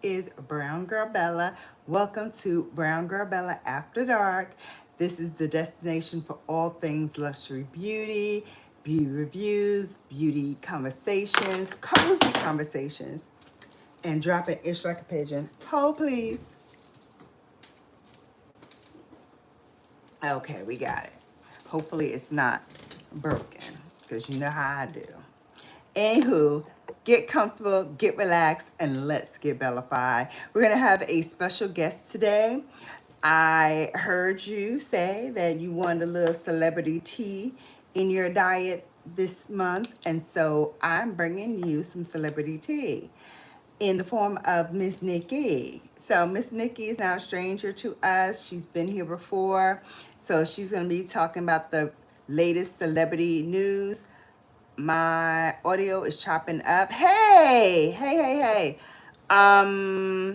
is Brown Girl Bella. Welcome to Brown Girl Bella After Dark. This is the destination for all things luxury beauty reviews, beauty conversations, cozy conversations, and drop an ish like a pigeon. Hold, please. Okay, we got it. Hopefully it's not broken, because you know how I do. Anywho, get comfortable, get relaxed, and let's get bellified. We're going to have a special guest today. I heard you say that you wanted a little celebrity tea in your diet this month, and so I'm bringing you some celebrity tea in the form of Miss Nicci. So Miss Nicci is not a stranger to us. She's been here before. So she's going to be talking about the latest celebrity news. My audio is chopping up. Hey. How's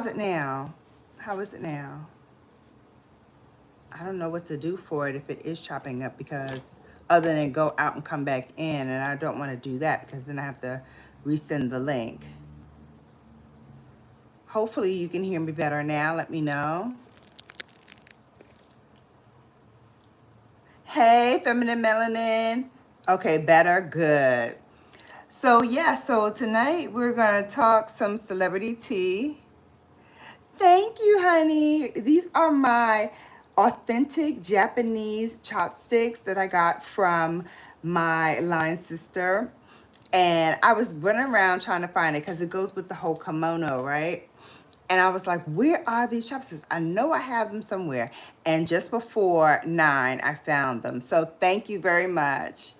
it now? How is it now? I don't know what to do for it if it is chopping up, because other than go out and come back in, and I don't want to do that because then I have to resend the link. Hopefully you can hear me better now. Let me know. Hey, Feminine Melanin. Okay, better, good. So tonight we're gonna talk some celebrity tea. Thank you, honey. These are my authentic Japanese chopsticks that I got from my line sister. And I was running around trying to find it because it goes with the whole kimono, right? And I was like, where are these chopsticks? I know I have them somewhere. And just before 9, I found them. So thank you very much.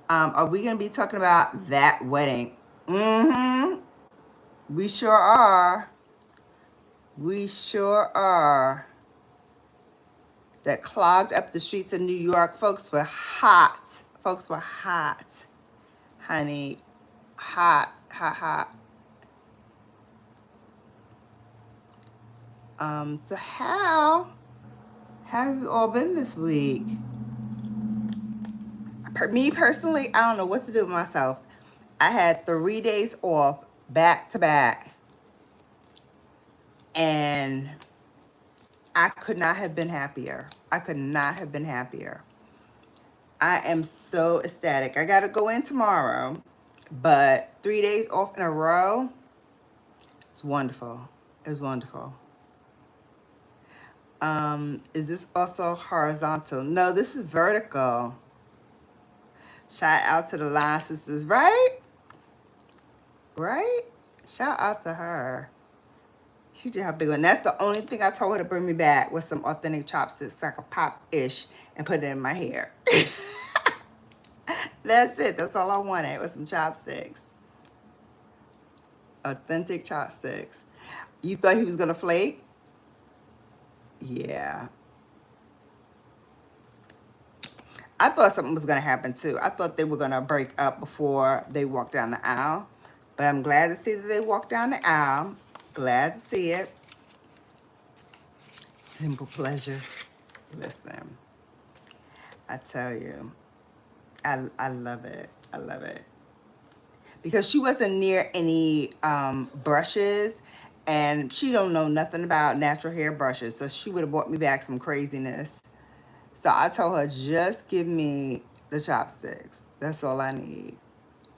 Are we going to be talking about that wedding? Mm-hmm. We sure are. We sure are. That clogged up the streets of New York. Folks were hot. Folks were hot. Honey. Hot. So how have you all been this week? Me personally, I don't know what to do with myself. I had 3 days off back to back, and I could not have been happier. I could not have been happier. I am so ecstatic. I got to go in tomorrow, but 3 days off in a row, it's wonderful. It's wonderful. Is this also horizontal? No, this is vertical. Shout out to the line sisters, right? Right? Shout out to her. She did have big one. That's the only thing I told her to bring me back was some authentic chopsticks so I could pop-ish and put it in my hair. That's it. That's all I wanted was some chopsticks. Authentic chopsticks. You thought he was going to flake? Yeah. I thought something was going to happen too. I thought they were going to break up before they walked down the aisle. But I'm glad to see that they walked down the aisle. Glad to see it. Simple pleasures. Listen, I tell you, I love it. I love it. Because she wasn't near any brushes, and she don't know nothing about natural hair brushes, so she would have brought me back some craziness. So I told her, just give me the chopsticks. That's all I need.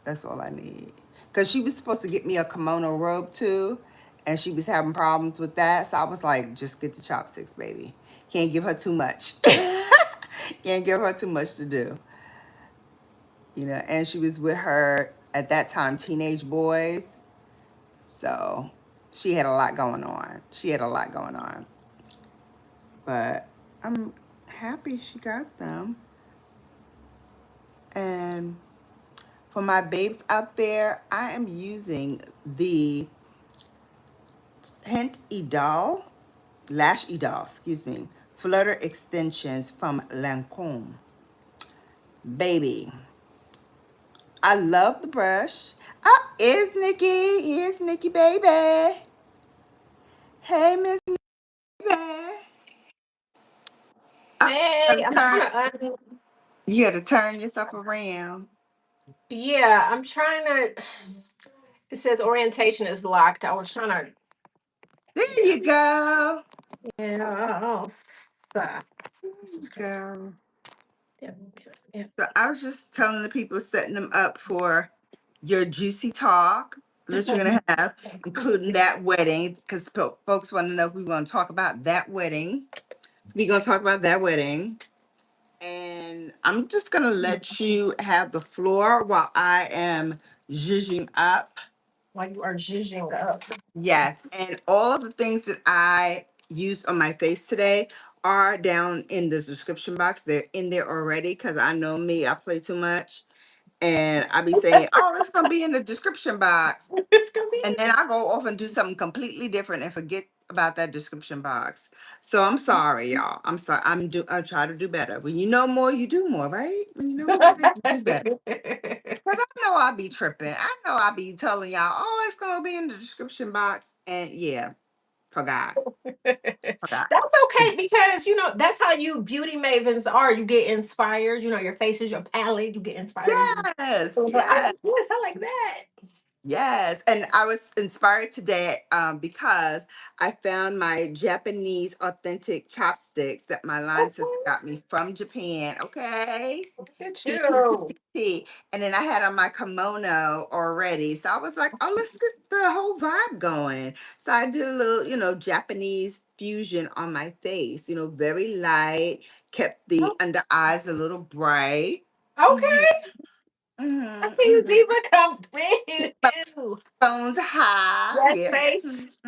That's all I need. Because she was supposed to get me a kimono robe too, and she was having problems with that. So I was like, just get the chopsticks, baby. Can't give her too much. Can't give her too much to do. You know, and she was with her, at that time, teenage boys. So she had a lot going on. She had a lot going on. But I'm happy she got them. And for my babes out there, I am using the Lash Idol, Flutter extensions from Lancome. Baby, I love the brush. Oh, here's Nicci. Here's Nicci, baby. Hey, Miss Nicci. Oh, Hey, I'm trying to you gotta turn yourself around. yeah, I'm trying to It says orientation is locked. I was trying to. There you go. Yeah. There This is you crazy. go. Yeah, yeah, So I was just telling the people, setting them up for your juicy talk that you're gonna have, including that wedding, because folks want to know if we want to talk about that wedding. We're gonna talk about that wedding, and I'm just gonna let you have the floor while I am zhuzhing up. While you are zhuzhing up. Yes, and all of the things that I used on my face today are down in the description box. They're in there already because I know me, I play too much. And I be saying, oh, it's gonna be in the description box. It's gonna be. And then I go off and do something completely different and forget about that description box. So I'm sorry, y'all. I'm sorry. I try to do better. When you know more, you do more, right? When you know better, you do better. Cause I know I be tripping. I know I be telling y'all, oh, it's gonna be in the description box. And yeah, forgot. Forgot. That's okay because that's how you beauty mavens are. You get inspired. Your face is your palette. You get inspired. Yes, So, I yes. like this. I like that. Yes, and I was inspired today because I found my Japanese authentic chopsticks that my line sister Okay, got me from Japan. Okay, look at T T T you. T T. And then I had on my kimono already, so I was like, "Oh, let's get the whole vibe going." So I did a little, Japanese fusion on my face. Very light, kept the under eyes a little bright. Mm-hmm, Okay, I see you, mm-hmm, diva. Come through. Bones high. Yes, Yeah. face.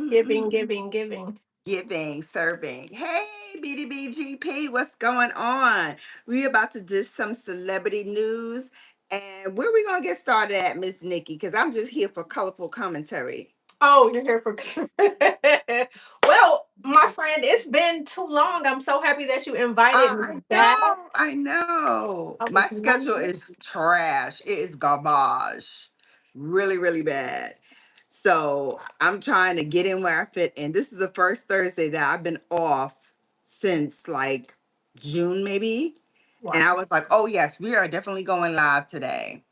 Giving, giving, giving. Giving, serving. Hey, BDBGP, what's going on? We about to do some celebrity news. And where we gonna get started at, Miss Nikki? Because I'm just here for colorful commentary. Oh, you're here for. Well, my friend, it's been too long. I'm so happy that you invited me I back. know, I know. I My was schedule wondering. is trash. It is garbage. Really, really bad. So I'm trying to get in where I fit in. This is the first Thursday that I've been off since like June, maybe. And I Wow. was like, oh, yes, we are definitely going live today.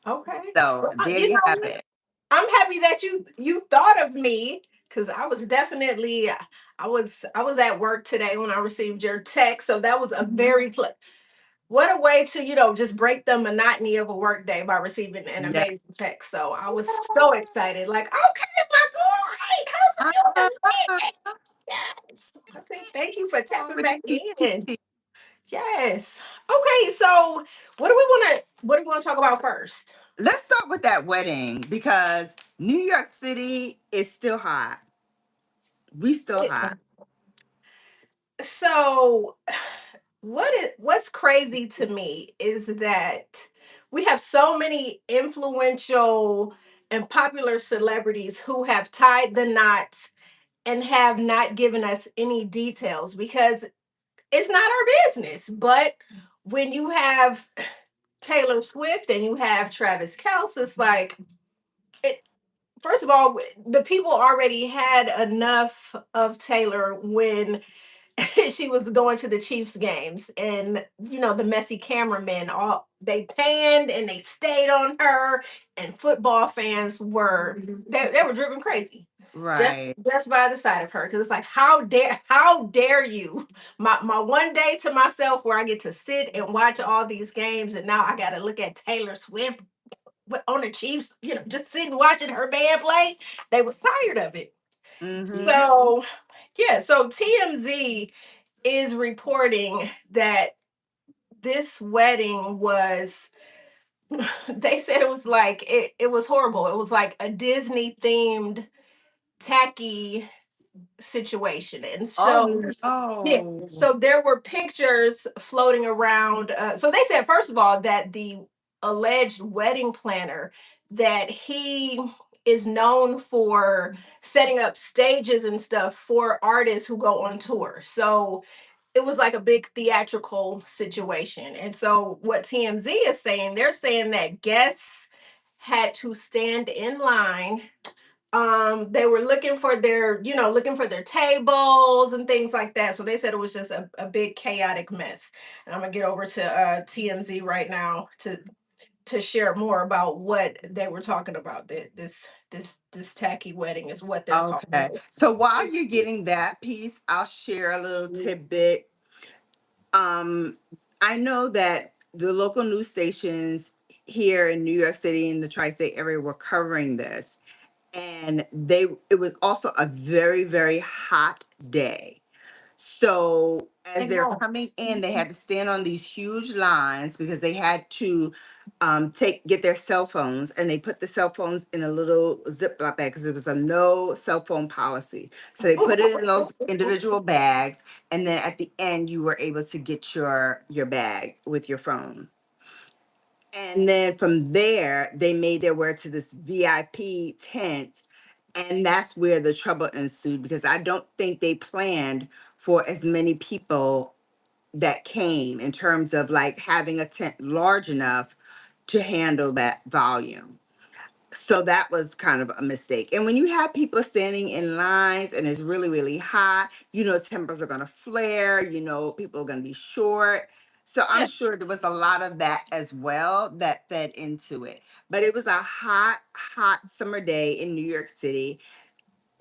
Okay. So Well, there you you know have what? it. I'm happy that you thought of me because I was definitely I was at work today when I received your text. So that was a very what a way to just break the monotony of a work day by receiving an Yeah. amazing text. So I was so excited. Like, okay, my girl, I ain't heard from you in a minute. Yes. I said thank you for Oh, tapping back T T in. T. Yes. Okay, so what do we want to talk about first? Let's start with that wedding because New York City is still hot. We still hot. So what's crazy to me is that we have so many influential and popular celebrities who have tied the knots and have not given us any details because it's not our business. But when you have Taylor Swift and you have Travis Kelce, it's like it, first of all, the people already had enough of Taylor when she was going to the Chiefs games, and the messy cameramen all they panned and they stayed on her, and football fans they were driven crazy just Right. just by the side of her because it's like how dare you, my one day to myself where I get to sit and watch all these games, and now I got to look at Taylor Swift on the Chiefs, just sitting watching her band play. They was tired of it. Mm-hmm. So yeah, so TMZ is reporting that this wedding was they said it was like it was horrible. It was like a Disney themed tacky situation. And Oh so yeah, no. so there were pictures floating around. So they said first of all that the alleged wedding planner, that he is known for setting up stages and stuff for artists who go on tour. So it was like a big theatrical situation. And so what TMZ is saying, they're saying that guests had to stand in line. They were looking for their tables and things like that. So they said it was just a big chaotic mess. And I'm gonna get over to TMZ right now to share more about what they were talking about. That this tacky wedding is what they're calling Okay. So while you're getting that piece, I'll share a little it. tidbit. Um, I know that the local news stations here in New York City and the tri-state area were covering this, and it was also a very, very hot day. So as And they're go. coming in, they had to stand on these huge lines because they had to get their cell phones, and they put the cell phones in a little Ziploc bag because it was a no cell phone policy. So they put it in those individual bags, and then at the end, you were able to get your bag with your phone. And then from there, they made their way to this VIP tent, and that's where the trouble ensued because I don't think they planned for as many people that came in terms of like having a tent large enough to handle that volume. So that was kind of a mistake. And when you have people standing in lines and it's really, really hot, tempers are going to flare, people are going to be short. So I'm Yeah. sure there was a lot of that as well that fed into it. But it was a hot, hot summer day in New York City.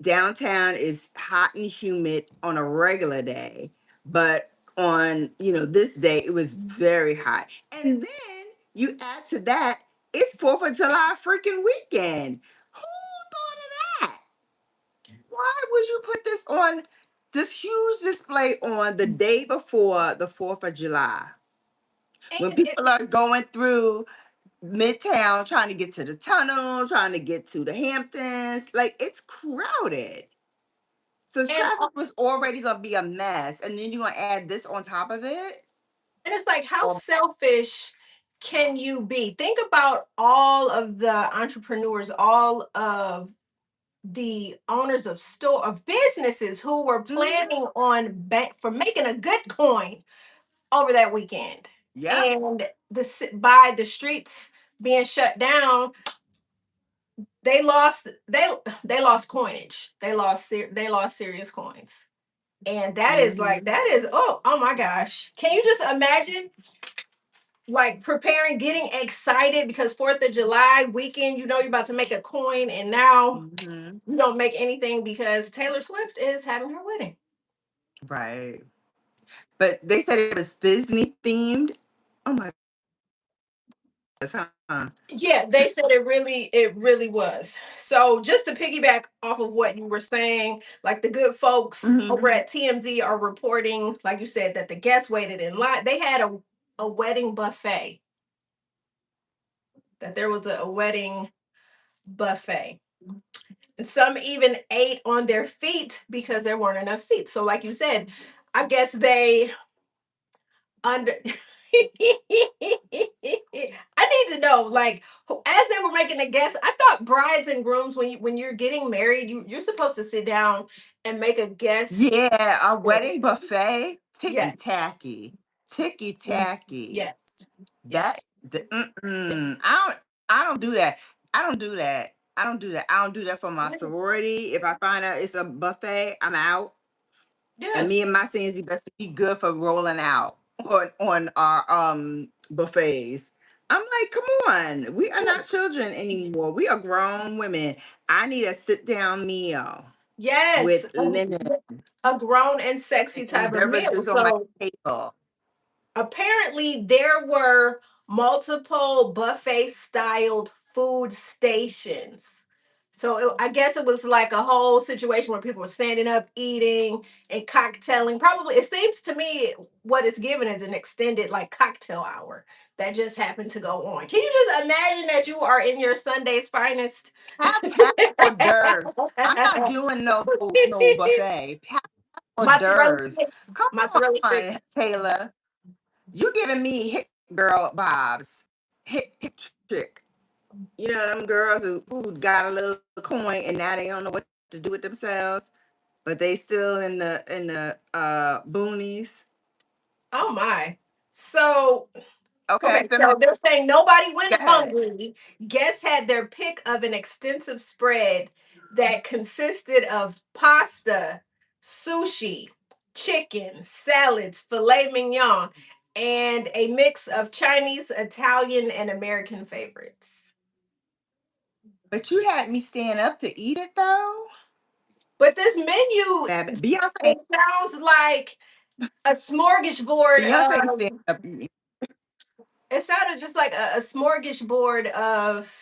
Downtown is hot and humid on a regular day, but on, this day it was very hot. And then you add to that, it's 4th of July freaking weekend. Who thought of that? Why would you put this huge display on the day before the 4th of July when And people are going through Midtown trying to get to the tunnel, trying to get to the Hamptons? Like, it's crowded. So and traffic was already gonna be a mess, and then you're gonna add this on top of it. and it's like, how Oh, selfish can you be? Think about all of the entrepreneurs, all of the owners of store of businesses who were hmm planning on bank for making a good coin over that weekend, yep. and by the streets being shut down, they lost they lost coinage. They lost serious coins. And that is like, hmm that is, oh my gosh. Can you just imagine, like, preparing, getting excited because 4th of July weekend, you're about to make a coin, and now hmm you don't make anything because Taylor Swift is having her wedding. Right. But they said it was Disney themed. Oh my goodness, huh? Yeah, they said it really was. So just to piggyback off of what you were saying, like, the good folks over hmm at TMZ are reporting, like you said, that the guests waited in line. They had a wedding buffet. That there was a wedding buffet. And some even ate on their feet because there weren't enough seats. So, like you said, I guess they under I need to know, like, as they were making the guests, I thought brides and grooms, when you're getting married, you're supposed to sit down and make a guest Yeah, a wedding list. buffet, ticky Yes, tacky, ticky yes, tacky. yes, That yes, I don't do that. I don't do that. I don't do that. I don't do that for my sorority. If I find out it's a buffet, I'm out. And me yes, and my sins best be good for rolling out on our buffets. I'm like, come on, we are not children anymore. We are grown women. I need a sit down meal yes. with linen A grown and sexy and type of meal. beverages on my So table. apparently there were multiple buffet styled food stations. So I guess it was like a whole situation where people were standing up eating and cocktailing. Probably, it seems to me, what it's given is an extended, like, cocktail hour that just happened to go on. Can you just imagine that you are in your Sunday's finest? Have hors d'oeuvres. I'm not doing no buffet. Have hors Mozzarella d'oeuvres. sticks. Come Mozzarella on, sticks. Taylor. You giving me hit girl vibes. Hit trick. Them girls who got a little coin and now they don't know what to do with themselves, but they still in the boonies. Oh my. So, Okay, okay, familiar. so they're saying nobody Go went ahead. hungry. Guests had their pick of an extensive spread that consisted of pasta, sushi, chicken, salads, filet mignon. and a mix of Chinese, Italian, and American favorites. But you had me stand up to eat it though. But this menu, Beyonce, it sounds like a smorgasbord Beyonce of, stand up. To eat. it sounded just like a smorgasbord of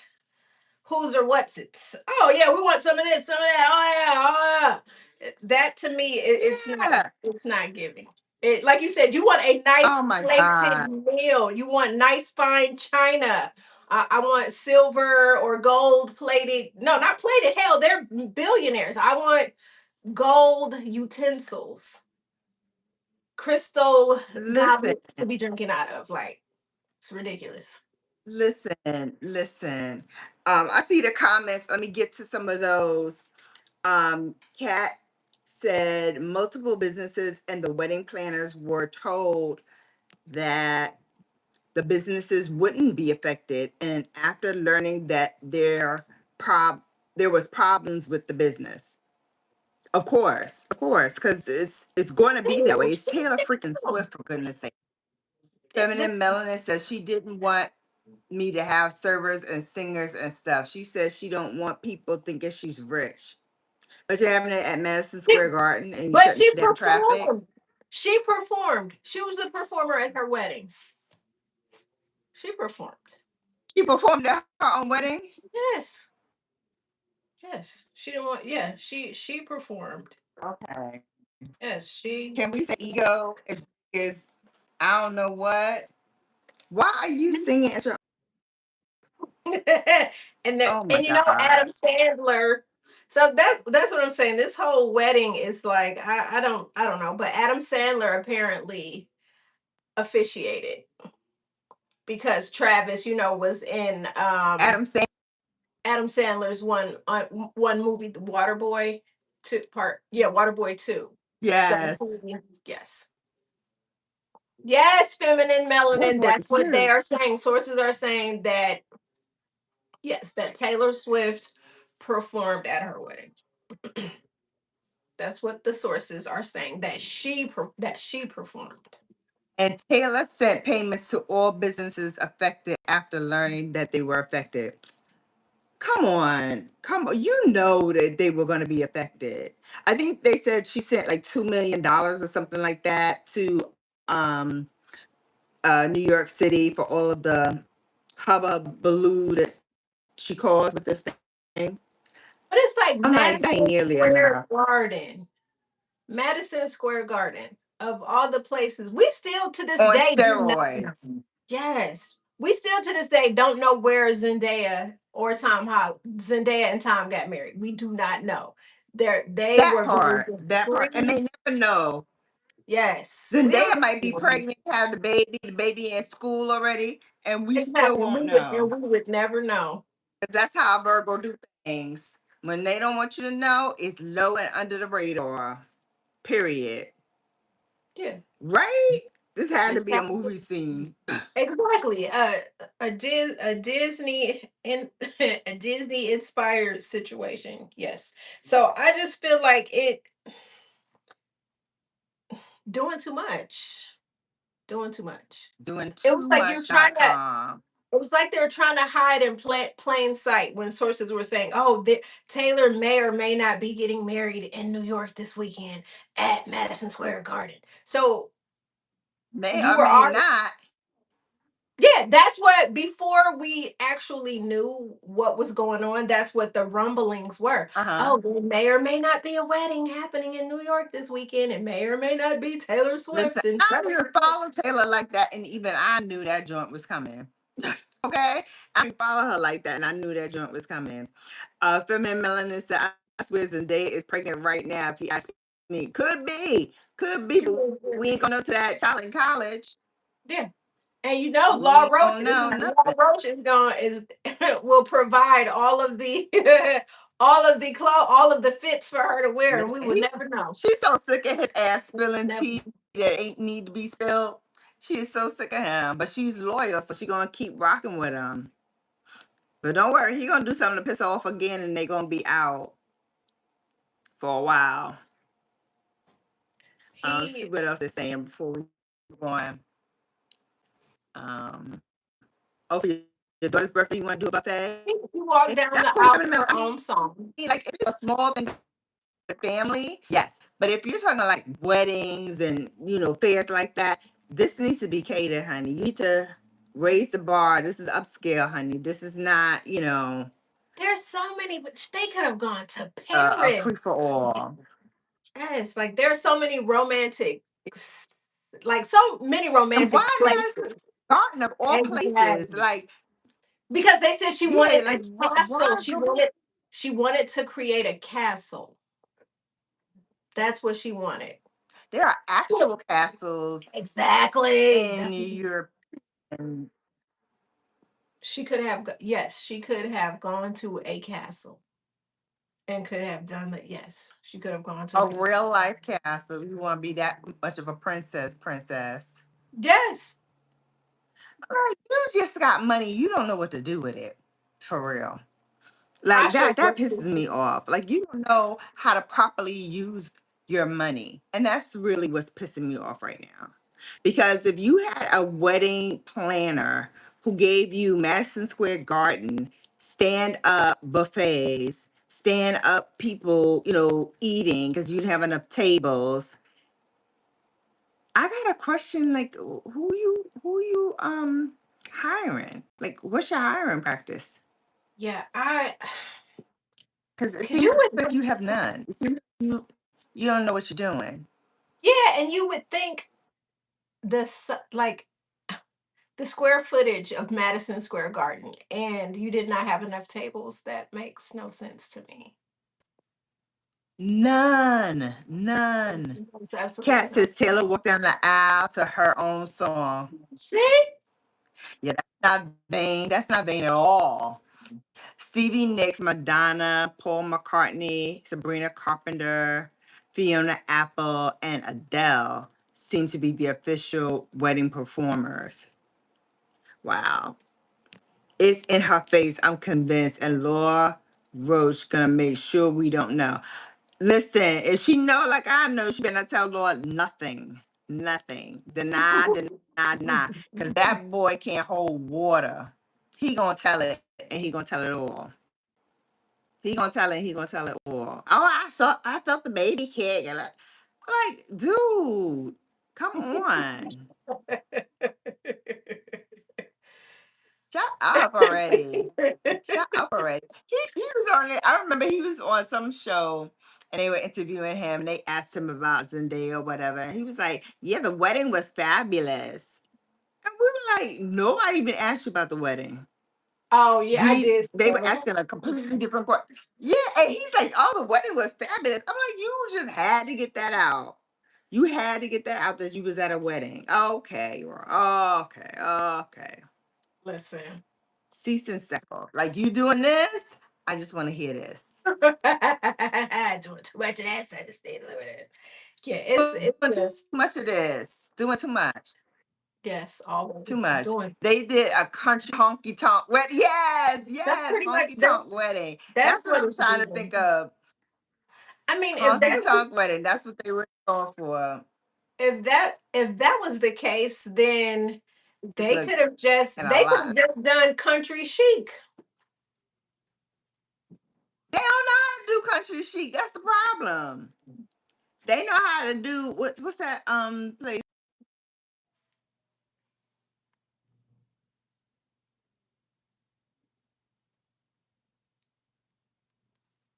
who's or what's it's. Oh yeah, we want some of this, some of that. Oh yeah, oh yeah. That to me, Yeah. it's not giving. It, like you said, you want a nice Oh my plated God. meal. You want nice fine china. I want silver or gold plated. No, not plated. Hell, they're billionaires. I want gold utensils, crystal Listen, goblets to be drinking out of. Like it's ridiculous. listen. I see the comments. Let me get to some of those. Kat said multiple businesses and the wedding planners were told that the businesses wouldn't be affected, and after learning that there was problems with the business. Of course, because it's going to be that way. It's Taylor freaking Swift, for goodness sake. Feminine Melanin says she didn't want me to have servers and singers and stuff. She says she don't want people thinking she's rich. But you're having it at Madison Square Garden and you But shutting she down traffic. performed. She performed. She was a performer at her wedding. She performed. She performed at her own wedding. Yes. Yes. She didn't want, yeah, she performed. Okay. Yes, she Can we say ego is I don't know what? Why are you singing at your Oh my and you know God. Adam Sandler. So that's what I'm saying. This whole wedding is like I don't know, but Adam Sandler apparently officiated because Travis, you know, was in Adam saying Adam Sandler's one movie, The Waterboy, two part, yeah, Waterboy 2. So yes. yes. Yes, feminine What melanin. boy That's what they too? are saying. Sources are saying that yes, that Taylor Swift performed at her wedding. That's what the sources are saying that she performed. And Taylor sent payments to all businesses affected after learning that they were affected. Come on. Come on. You know that they were going to be affected. I think they said she sent like $2 million or something like that to New York City for all of the hubbub that she caused with this thing. But it's like I'm like, that ain't Madison nearly Square enough. Garden. Madison Square Garden. Of all the places, we still to this On day do not know. steroids. Yes. We still to this day don't know where Zendaya or Zendaya and Tom got married. We do not know. They That were very part. That part. And discreet. they never know. Yes. We don't Zendaya might be know. pregnant, have the baby in school already, and we still Exactly. won't know. We would never know. 'Cause that's how Virgo do things. When they don't want you to know, it's low and under the radar. Period. Yeah. Right? This had to be a Exactly. movie scene. Exactly. A Disney in a Disney inspired situation. Yes. So I just feel like it doing too much. Doing too much. Doing It was too like you're much trying dot to. com. It was like they were trying to hide in plain sight when sources were saying, "Oh, Taylor may or may not be getting married in New York this weekend at Madison Square Garden." So May you or were may already, not. yeah, that's what before we actually knew what was going on, that's what the rumblings were. Uh-huh. Oh, there may or may not be a wedding happening in New York this weekend. It may or may not be Taylor Listen, Swift and I don't even follow Taylor like that, and even I knew that joint was coming. Okay? I didn't follow her like that, and I knew that joint was coming. Feminine Melanin said, I swear Zendaya is pregnant right now, if you ask me. Could be. Could be, but we ain't gonna know to that child in college. yeah. And you know, We ain't gonna know Law nothing. Roach is going is will provide all of the all of the fits for her to wear, and we Listen, would never know. she's so sick of his ass spilling Never. tea that ain't need to be spilled. She is so sick of him, but she's loyal, so she's gonna keep rocking with him. But don't worry, he gonna do something to piss her off again, and they gonna be out for a while. Let's see He what else they're saying before we go on. Oh, for your daughter's birthday, you want to do a buffet? You walk That's down cool. the You aisle have to a her I own mean, song. like if it's a small thing for family, yes. But if you're talking like weddings and fairs like that, this needs to be catered, honey. You need to raise the bar. This is upscale, honey. This is not There's so many, but they could have gone to a Paris. free for all. Yes, like there's so many romantic, like so many And romantic why Madison places. Square Garden of all places? Exactly. Like, Because they said she yeah, wanted a like castle. why go? She wanted to create a castle. That's what she wanted. There are Look, actual castles exactly. in Europe. She could have yes, she could have gone to a castle and could have done that. Yes, she could have gone to A a real life castle. You want to be that much of a princess. yes. Girl, you just got money. You don't know what to do with it. For real. I Like should that pisses me off. Like you don't know how to properly use your money. And that's really what's pissing me off right now. Because if you had a wedding planner who gave you Madison Square Garden stand up buffets, stand up people, eating because you didn't have enough tables. I got a question like who you hiring? Like what's your hiring practice? Yeah, I Because it because you seems like would you have none. It seems like you don't know what you're doing. yeah, and you would think like the square footage of Madison Square Garden and you did not have enough tables. That makes no sense to me. None. Makes absolutely Cat no says Taylor walked down the aisle to her own song. see. Yeah, that's not vain. That's not vain at all. Stevie Nicks, Madonna, Paul McCartney, Sabrina Carpenter, Fiona Apple, and Adele seem to be the official wedding performers. Wow. It's in her face, I'm convinced. And Laura Roach gonna make sure we don't know. Listen, if she know like I know, she better not tell Lord nothing. Nothing. Deny. Because that boy can't hold water. He gonna tell it and he gonna tell it all. He gonna tell it and he gonna tell it all. Oh, I felt the baby kick. And like, dude, come on. Shut up already. Shut up already. He was on it. I remember he was on some show and they were interviewing him and they asked him about Zendaya or whatever. And he was like, yeah, the wedding was fabulous. And we were like, nobody even asked you about the wedding. Oh yeah, I did see They that were one. asking a completely different question. Yeah, and he's like, oh, the wedding was fabulous. I'm like, you just had to get that out. You had to get that out that you was at a wedding. Okay, okay. Listen. Cease and settle. Like you doing this? I just want to hear this. Doing too much of that, so I just stay limited. Yeah, it's Doing too just much of this. Doing too much. yes, always Too much. doing. They did a country honky tonk wedding. That's Yes, pretty much honky tonk wedding. that's That's what what I'm it's trying to doing. think of. I mean, Honky tonk wedding. That's what they were going for. if that was the case, then People are getting a they could lot. have just done country chic. They don't know how to do country chic. That's the problem. They know how to do what's that place?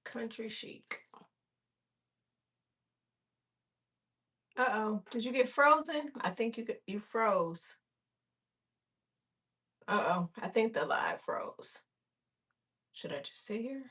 Country chic. Uh-oh. Did you get frozen? I think you froze. Uh-oh. I think the live froze. Should I just sit here?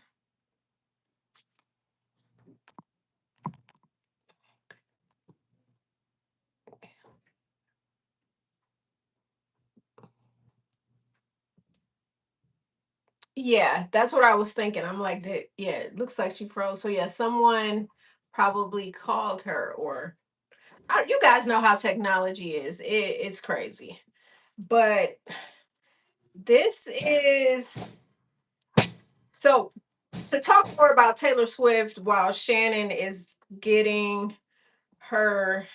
Yeah, that's what I was thinking. I'm like, yeah, it looks like she froze. So yeah, someone probably called her or you guys know how technology is. It's crazy. But this is so to talk more about Taylor Swift while Shannon is getting her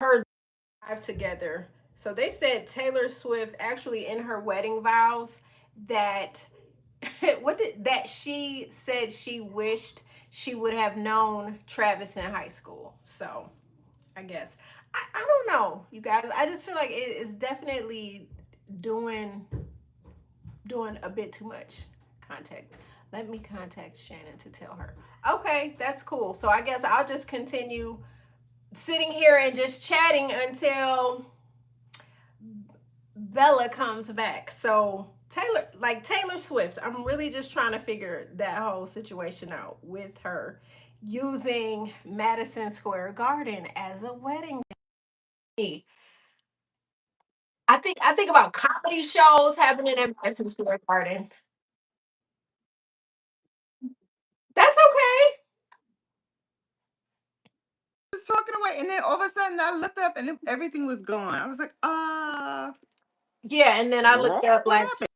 her life together. So they said Taylor Swift actually in her wedding vows that that she said she wished she would have known Travis in high school. So I guess I don't know, you guys. I just feel like it is definitely doing a bit too much. Contact. Let me contact Shannon to tell her. Okay, that's cool. So I guess I'll just continue sitting here and just chatting until Bella comes back. So Taylor Swift, I'm really just trying to figure that whole situation out with her using Madison Square Garden as a wedding day. I think about comedy shows happening at Madison Square Garden. That's okay. Was talking away, and then all of a sudden I looked up and everything was gone. I was like, Yeah, and then I looked up what like, happened?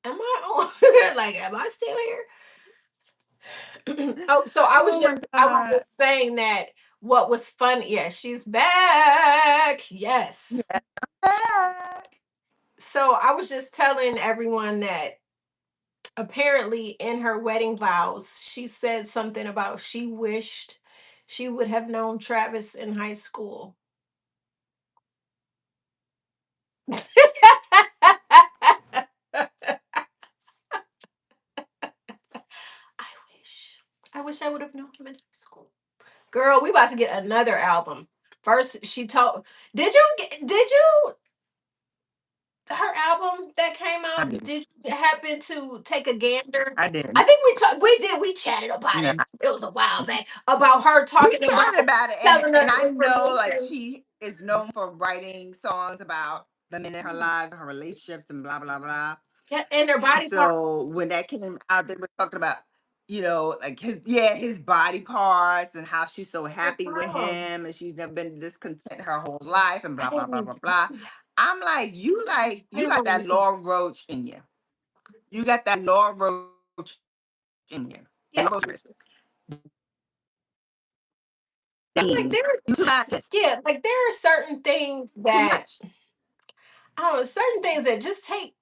am I on? Like, am I still here? Oh, so Oh my I was God. just saying that what was funny. Yeah, she's back. Yes. Yeah. So I was just telling everyone that apparently in her wedding vows, she said something about she wished she would have known Travis in high school. I wish. I wish I would have known him in high school. Girl, we about to get another album. First, she told. Did you her album that came I out? didn't. Did you happen to take a gander? I I didn't. think we did. We chatted about No. it. It was a while back about her We talking chatted about about it, and telling and us I know like information. she is known for writing songs about the men in her lives, her relationships, and blah blah blah. Yeah, and their And body so parts. when that came out, they were talking about, like his body parts and how she's so happy with Girl, him and she's never been discontent her whole life and I blah blah didn't blah even blah blah. I'm like I you didn't got that want to. Laura Roach in you. You got that Laura Roach in you. Yeah, And Laura Roach I'm like means there. you too much. Yeah, like there are certain things Too that much. I don't know. Certain things that just take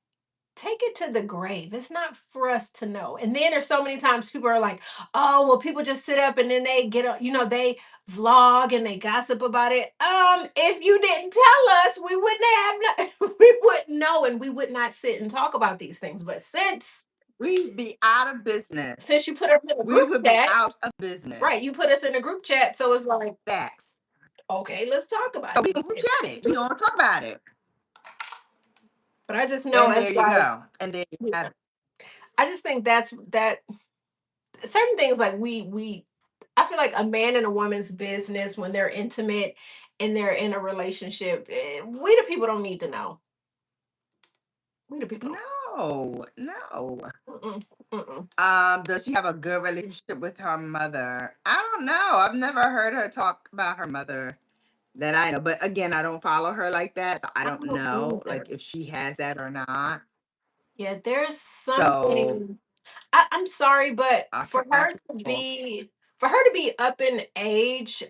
it to the grave. It's not for us to know. And then there's so many times people are like, oh, well, people just sit up and then they get up, they vlog and they gossip about it. If you didn't tell us, we wouldn't we wouldn't know and we would not sit and talk about these things. But We'd be out of business. since you put us in a We group would be chat, out of business. right? You put us in a group chat, so it's like, Facts. okay, let's talk about So it. we gonna chat it. We gonna talk about it. But I just know And it's there you like, go. And then you yeah, have I just think that certain things like we I feel like a man and a woman's business when they're intimate and they're in a relationship, we the people don't need to know. We the people no, no. don't. Mm-mm, mm-mm. Does she have a good relationship with her mother? I don't know. I've never heard her talk about her mother that I know. But again, I don't follow her like that, so I I don't don't know either. like if she has that or not. Yeah, there's So something. I'm sorry, but I kind of have to go. for her to be up in age,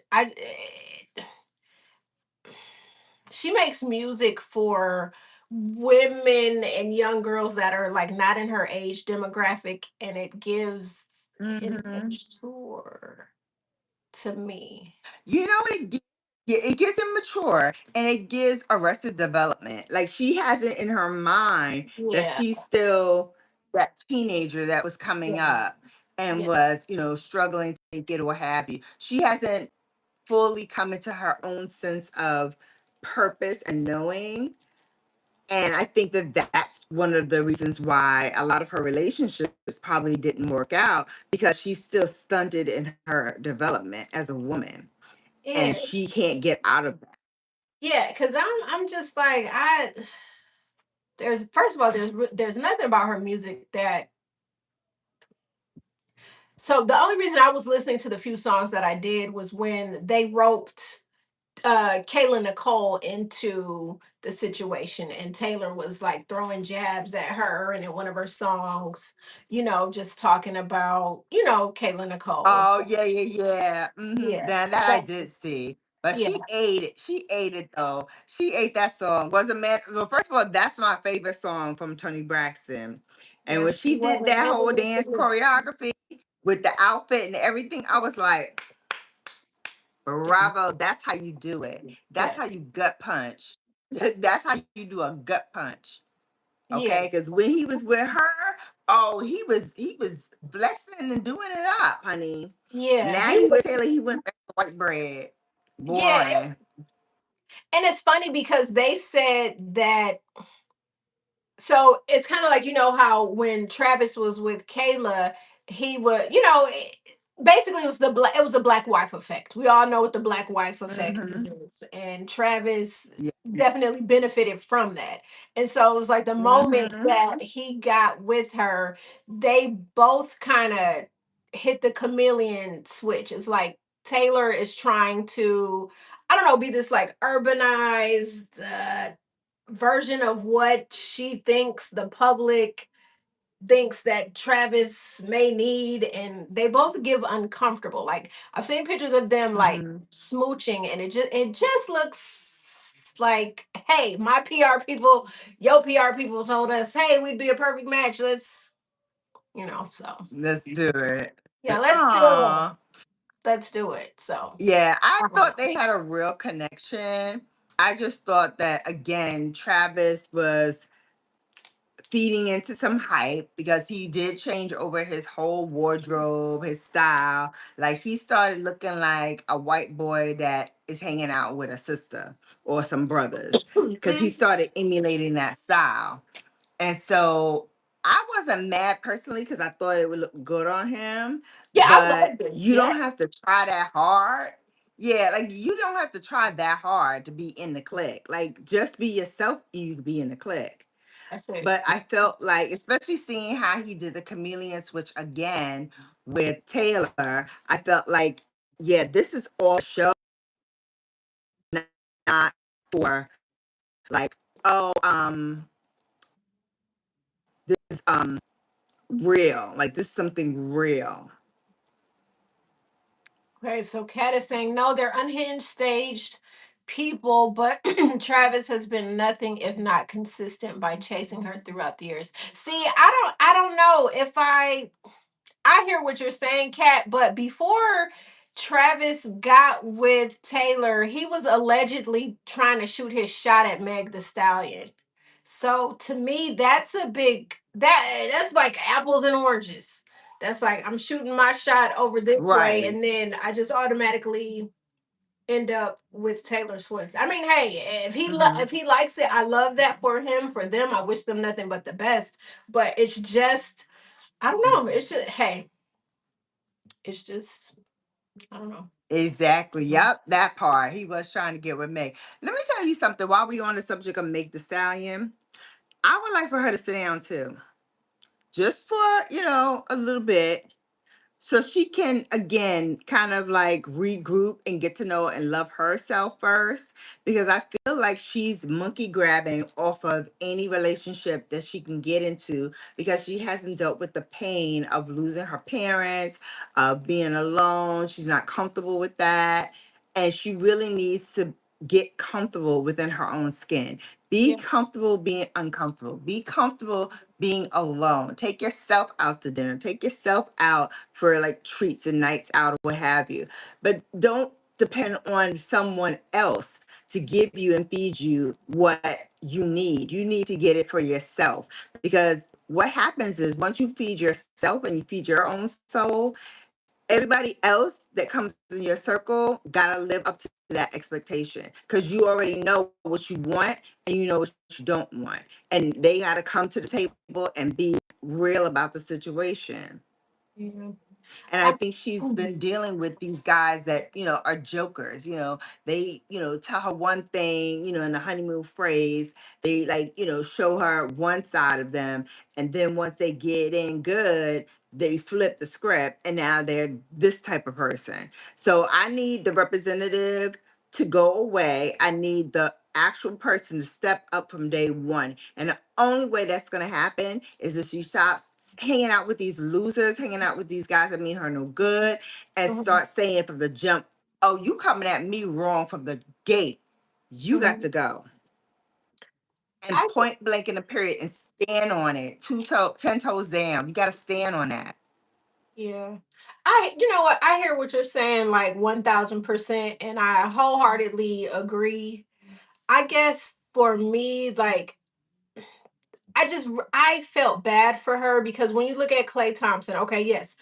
she makes music for women and young girls that are like not in her age demographic, and it gives Hmm. immature to me. You know what yeah, it gives him mature and it gives arrested development. Like she has it in her mind that Yeah, she's still that teenager that was coming yeah, up and yes, was, struggling to make it or what have you. She hasn't fully come into her own sense of purpose and knowing. And I think that that's one of the reasons why a lot of her relationships probably didn't work out because she's still stunted in her development as a woman and yeah, she can't get out of that. yeah. Because I'm just like there's first of all there's nothing about her music that. So the only reason I was listening to the few songs that I did was when they roped Kayla Nicole into the situation, and Taylor was like throwing jabs at her, and in one of her songs, just talking about Kayla Nicole. Oh yeah, yeah, yeah. Yeah, That I that did see. But Yeah. she ate it. She ate it though. She ate that song. Wasn't mad. Well, first of all, that's my favorite song from Toni Braxton. And when Yes, he she did wasn't that never whole with dance the choreography with the outfit and everything, I was like, yes, bravo, that's how you do it. That's how yes, you gut punch. That's how you do a gut punch. Okay? yes, Because when he was with her, oh, he was flexing and doing it up, honey. yeah. Now He he was, with Taylor, he went back to white bread. yeah, Boy. and it's funny because they said that. So it's kind of like, how when Travis was with Kayla, he would, basically it was the black wife effect. We all know what the black wife effect Hmm. is, and Travis Yeah. definitely benefited from that. And so it was like the moment Hmm. that he got with her, they both kind of hit the chameleon switch. It's like Taylor is trying to, I don't know, be this like urbanized version of what she thinks the public thinks that Travis may need, and they both give uncomfortable. Like I've seen pictures of them like Hmm. smooching, and it just looks like, hey, my PR people, your PR people told us, hey, we'd be a perfect match. So Let's do it. yeah, let's do it. Aw. Let's do it. So Yeah, I uh-huh. thought they had a real connection. I just thought that again, Travis was feeding into some hype because he did change over his whole wardrobe, his style. Like he started looking like a white boy that is hanging out with a sister or some brothers because he Mhm. started emulating that style. And so I wasn't mad personally because I thought it would look good on him, Yeah, I but loved it. you Yeah, don't have to try that hard. Yeah, like you don't have to try that hard to be in the clique. Like just be yourself and you can be in the clique. that's it. But I felt like, especially seeing how he did the chameleon switch again with Taylor, I felt like, yeah, this is all show, not for like, oh, this is real. Like this is something real. Okay, so Kat is saying no, they're unhinged, staged people, but Travis has been nothing if not consistent by chasing her throughout the years. See, I don't know if I hear what you're saying, Kat, but before Travis got with Taylor, he was allegedly trying to shoot his shot at Meg the Stallion. So to me, that's a big that's like apples and oranges. That's like I'm shooting my shot over this way, Right. and then I just automatically end up with Taylor Swift. I mean, hey, Hmm. if he likes it, I love that for him. For them, I wish them nothing but the best. But it's just I don't know. It's just hey, it's just I don't know. Exactly. Yep. That part. He was trying to get with Meg. Let me tell you something. While we on the subject of Meg the Stallion, I would like for her to sit down too. Just for, a little bit so she can again kind of like regroup and get to know and love herself first because I feel like she's monkey grabbing off of any relationship that she can get into because she hasn't dealt with the pain of losing her parents, of being alone. She's not comfortable with that, and she really needs to get comfortable within her own skin. Be Yeah. comfortable being uncomfortable. Be comfortable being alone. Take yourself out to dinner. Take yourself out for like treats and nights out or what have you. But don't depend on someone else to give you and feed you what you need. You need to get it for yourself because what happens is once you feed yourself and you feed your own soul, everybody else that comes in your circle gotta live up to that expectation because you already know what you want and you know what you don't want, and they gotta come to the table and be real about the situation. Yeah. And I I, think she's been mhm. dealing with these guys that, are jokers. They, tell her one thing, in the honeymoon phrase, they like, show her one side of them. And then once they get in good, they flip the script and now they're this type of person. So I need the representative to go away. I need the actual person to step up from day one. And the only way that's going to happen is if she stops hanging out with these losers, hanging out with these guys that mean her no good, and Mhm. start saying from the jump, Oh, you coming at me wrong from the gate. You got Mhm. to go. And I point blank in the period and stand on it. 10 toes down. You got to stand on that. Yeah. You know what? I hear what you're saying like 1000%, and I wholeheartedly agree. I guess for me, like, I felt bad for her because when you look at Clay Thompson, okay, yes,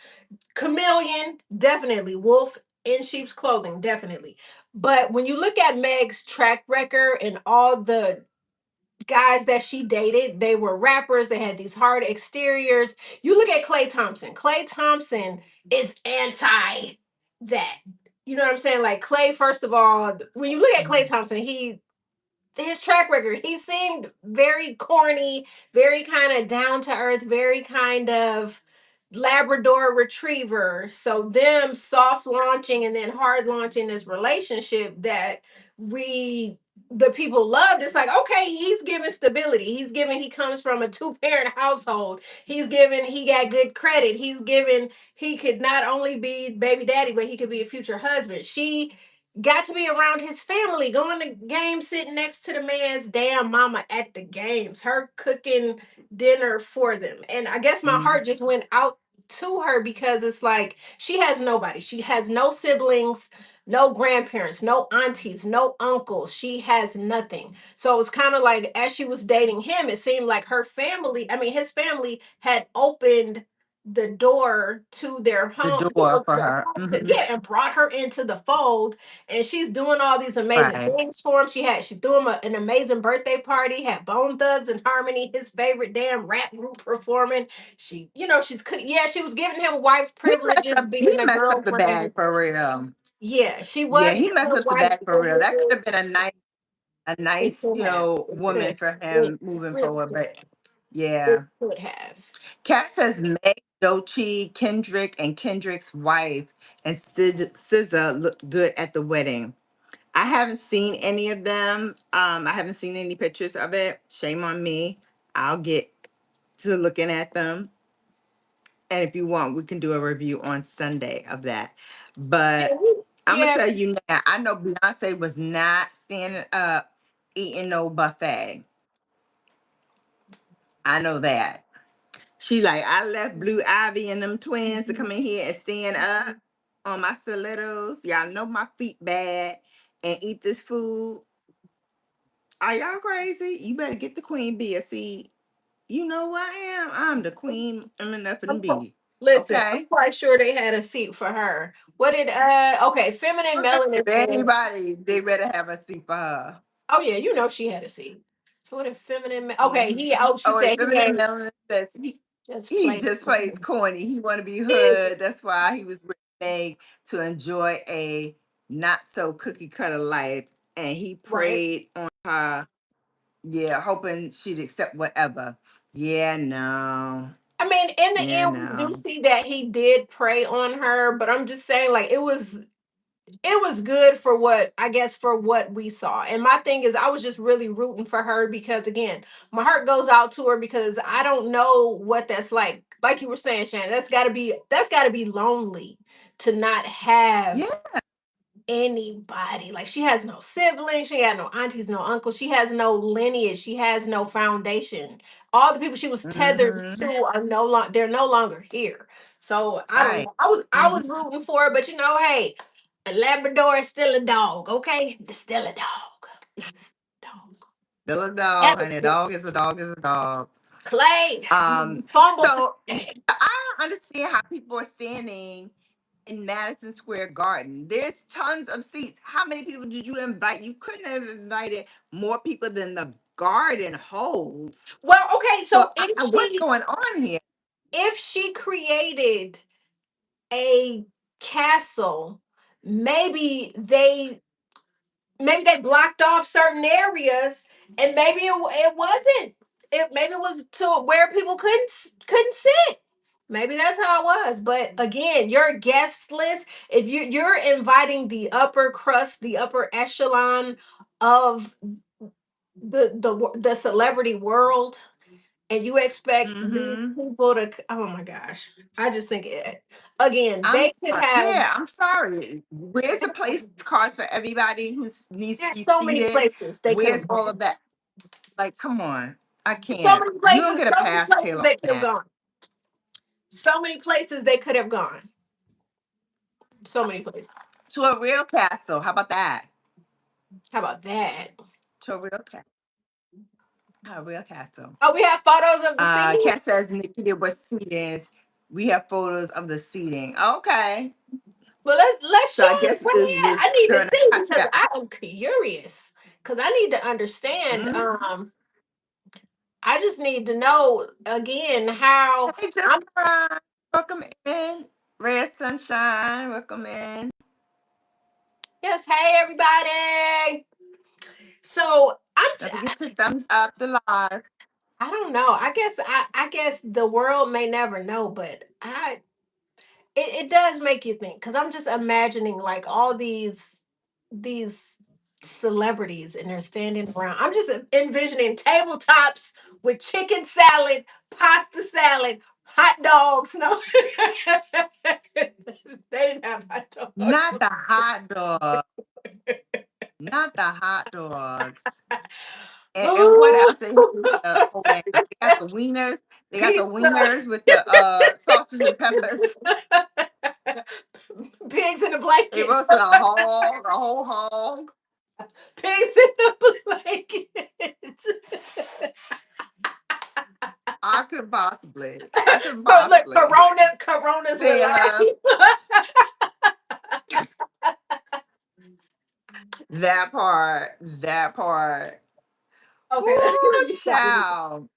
chameleon, definitely. Wolf in sheep's clothing, definitely. But when you look at Meg's track record and all the guys that she dated, they were rappers, they had these hard exteriors. You look at Clay Thompson. Clay Thompson is anti that. You know what I'm saying? Like Clay, first of all, when you look at Clay Mhm. Thompson, his track record, he seemed very corny, very kind of down to earth, very kind of Labrador retriever. So them soft launching and then hard launching this relationship that we the people loved. It's like, okay, he's giving stability. He comes from a two-parent household. He got good credit. He could not only be baby daddy, but he could be a future husband. She got to be around his family, going to games, sitting next to the man's damn mama at the games, her cooking dinner for them. And I guess my Mhm. heart just went out to her because it's like she has nobody. She has no siblings, no grandparents, no aunties, no uncles. She has nothing. So it was kind of like as she was dating him, it seemed like his family had opened the door to their The home, door for their her. home Hmm. yeah, and brought her into the fold, and she's doing all these amazing Right. things for him. She threw him an amazing birthday party, had Bone Thugs and Harmony, his favorite damn rap group, performing. She was giving him wife He messed privileges, up. He being a messed up the girlfriend. bag for real. Yeah, she Yeah, was he giving messed him up the wife bag for real. That could have been privileges. a It nice, could have. It woman could. for It him moving really forward. could. But It yeah. could have. Kat says Meg, Dochi, Kendrick, and Kendrick's wife and SZA looked good at the wedding. I haven't seen any of them. I haven't seen any pictures of it. Shame on me. I'll get to looking at them. And if you want, we can do a review on Sunday of that. Yeah, But I'm gonna yeah. tell you now, I know Beyonce was not standing up eating no buffet. I know that. She like, I left Blue Ivy and them twins to come in here and stand up on my stilettos. Y'all know my feet bad and eat this food. Are y'all crazy? You better get the queen bee a seat. You know who I am. I'm the queen. I'm enough of them I'm qu- bee. Listen, I'm Okay. quite sure they had a seat for her. What did okay, feminine If melanin said, anybody, they better have a seat for her. oh yeah, you know she had a seat. So what if okay, Hmm. she Oh wait, said he feminine ain't melanin says just he played. just plays corny. He want to be hood. That's why he was with Meg to enjoy a not so cookie cutter life, and he Right. preyed on her. Yeah, hoping she'd accept whatever. Yeah, no. I mean, in the Yeah, end, we do no. see that he did prey on her, but I'm just saying, like, it was good for what I guess for what we saw. And my thing is I was just really rooting for her because again, my heart goes out to her because I don't know what that's like. Like you were saying, Shannon, that's gotta be lonely to not have Yeah. anybody. Like she has no siblings, she got no aunties, no uncles, she has no lineage, she has no foundation. All the people she was tethered Mm-hmm. to are no longer they're no longer here. So I don't Right. know. I Mm-hmm. was rooting for her, but hey, a Labrador is still a dog, okay? It's still a dog. It's a dog. Still a dog, honey. A Attitude. dog is a dog is a dog. Clay, Um, fumble. so I don't understand how people are standing in Madison Square Garden. There's tons of seats. How many people did you invite? You couldn't have invited more people than the garden holds. Well, okay, So so if what's she going on here? if she created a castle, maybe they blocked off certain areas, and maybe it wasn't. Maybe it was to where people couldn't sit. Maybe that's how it was. But again, your guest list, if you're inviting the upper crust, the upper echelon of the celebrity world, and you expect these Mm-hmm. people to, oh my gosh, I just think again, I'm they could sorry. have, Yeah, I'm sorry. Where's the place cards for everybody who needs to there's be so many seated? places they could Where's have all gone. of that? Like, come on. I So can't. many You don't places, get a so many pass, places Taylor, they on could have that. gone. So many places they could have gone. So many places. To a real castle. How about that? How about that? To a real castle. A real castle. Oh, we have photos of the seating. Cat says Nicci was seating. We have photos of the seating. Okay. Well, let's So show I us guess where we we just at. I just need to turn see our because yeah. I am curious. Because I need to understand. Mm. I just need to know again how Hey, just I'm. welcome in. Red Sunshine, welcome in. Yes, hey everybody. So Don't forget to thumbs up the live. I don't know. I guess the world may never know, but it does make you think because I'm just imagining like all these celebrities and they're standing around. I'm just envisioning tabletops with chicken salad, pasta salad, hot dogs. No, they didn't have hot dogs. Not the hot dog. Not the hot dogs. And what Ooh. else? Oh man, they got the wieners. They got the Pizza. wieners with the sausage and peppers. Pigs in a They blanket. roasted a hog, a whole hog. Pigs in a blanket. I could possibly. I could But look, possibly. Coronas Taylor, relaxing. that part. That part. Okay, let Whoo, me stop. child.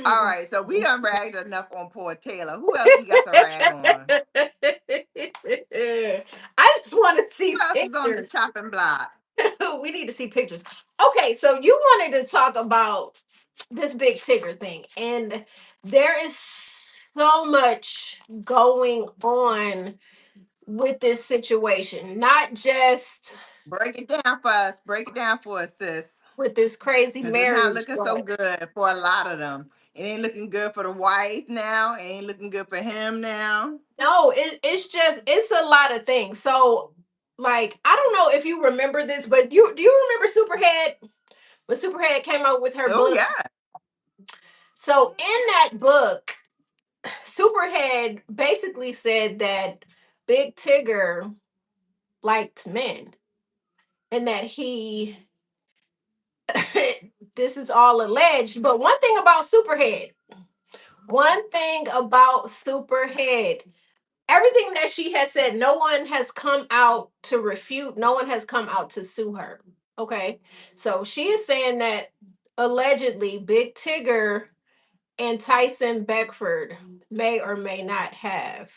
All right, so we done ragged enough on poor Taylor. Who else we got to rag on? I just want to Who see else is on the pictures. chopping block? We need to see pictures. Okay, so you wanted to talk about this big Tigger thing, and there is so much going on with this situation, not just Break it down for us. Break it down for us, sis. with this crazy Because it's not marriage, looking so but good for a lot of them. It ain't looking good for the wife now. It ain't looking good for him now. no, it's just it's a lot of things. So, like, I don't know if you remember this, but you do you remember Superhead when Superhead came out with her Oh, book? yeah. So in that book, Superhead basically said that Big Tigger liked men and that he this is all alleged, but one thing about Superhead, everything that she has said, no one has come out to refute, no one has come out to sue her. Okay. So she is saying that allegedly Big Tigger and Tyson Beckford may or may not have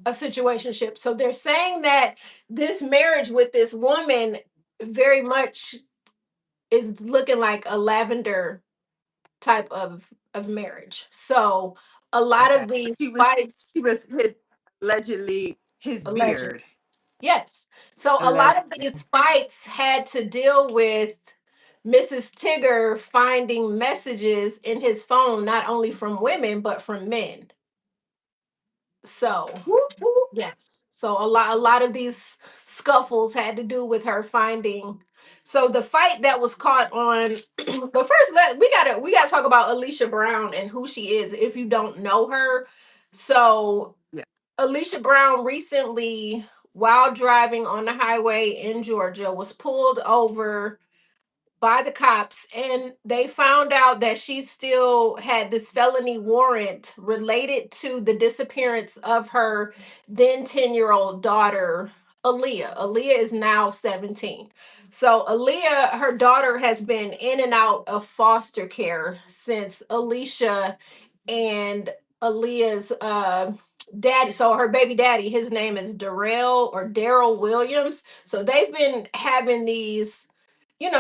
a situationship. So they're saying that this marriage with this woman very much is looking like a lavender type of marriage. So a lot Okay. of He these was he fights was his allegedly his alleged. beard. Yes. So a lot of Allegedly. these fights had to deal with Mrs. Tigger finding messages in his phone not only from women but from men. So Whoop, whoop. yes. So a lot of these scuffles had to do with her finding. So the fight that was caught on but first we gotta talk about Alicia Brown and who she is if you don't know her. So Yeah. Alicia Brown recently, while driving on the highway in Georgia, was pulled over by the cops and they found out that she still had this felony warrant related to the disappearance of her then 10-year-old daughter, Aaliyah. Aaliyah is now 17. So Aaliyah, her daughter, has been in and out of foster care since Alicia and Aaliyah's daddy, so her baby daddy, his name is Daryl Williams. So they've been having these,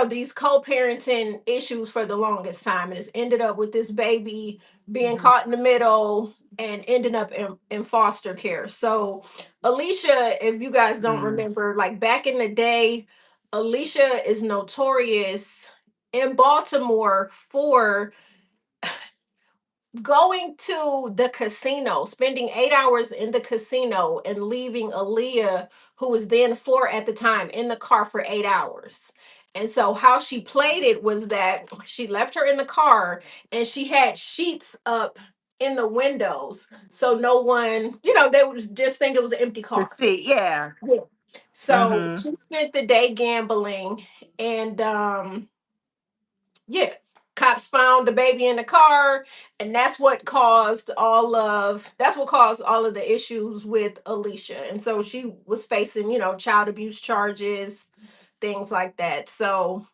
these co-parenting issues for the longest time, and it's ended up with this baby being Mhm. caught in the middle and ending up in foster care. So Alicia, if you guys don't Mm. remember, like back in the day, Alicia is notorious. in Baltimore for going to the casino, spending 8 hours in the casino and leaving Aaliyah, who was then 4 at the time, in the car for 8 hours. And so how she played it was that she left her in the car and she had sheets up in the windows so no one, they would just think it was an empty To car. see, yeah. Yeah. So Mm-hmm. she spent the day gambling, and yeah, cops found the baby in the car, and that's what caused all of the issues with Alicia. And so she was facing, child abuse charges, things like that. So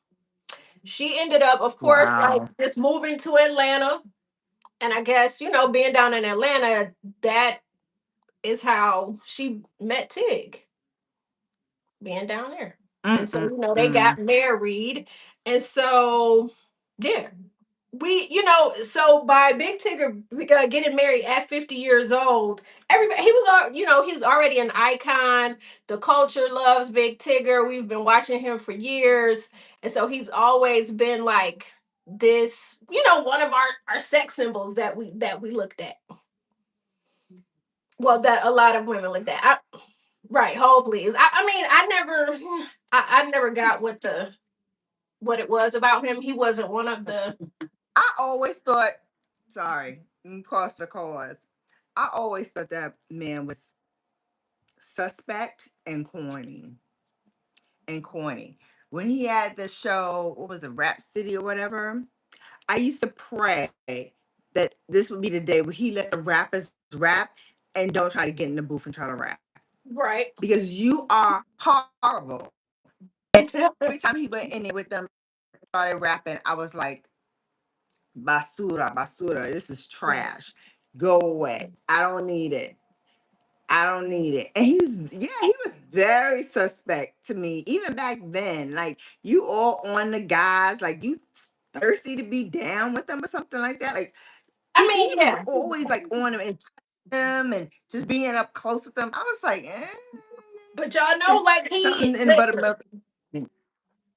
she ended up, of course, like Wow. just moving to Atlanta. And I guess, being down in Atlanta, that is how she met Tig, being down there. And so, they got Mm-mm. married. And so, yeah, so by Big Tigger getting married at 50 years old, everybody, he was already an icon. The culture loves Big Tigger. We've been watching him for years. And so he's always been like this, one of our sex symbols that we looked at. Well, that a lot of women looked at. Right, hold please. I mean, I never got what it was about him. He wasn't one of the. I always thought, sorry, cause for the cause. I always thought that man was suspect and corny. When he had the show, what was it, Rap City or whatever, I used to pray that this would be the day where he let the rappers rap and don't try to get in the booth and try to rap. Right. Because you are horrible. Every time he went in there with them started rapping, I was like, basura, basura, this is trash. Go away. I don't need it. I don't need it. And he was very suspect to me, even back then. Like, you all on the guys, like, you thirsty to be down with them or something like that. Like, I he mean, was yeah. always like on them and them and just being up close with them. I was like, But y'all know, like, something in the listen, buttermilk.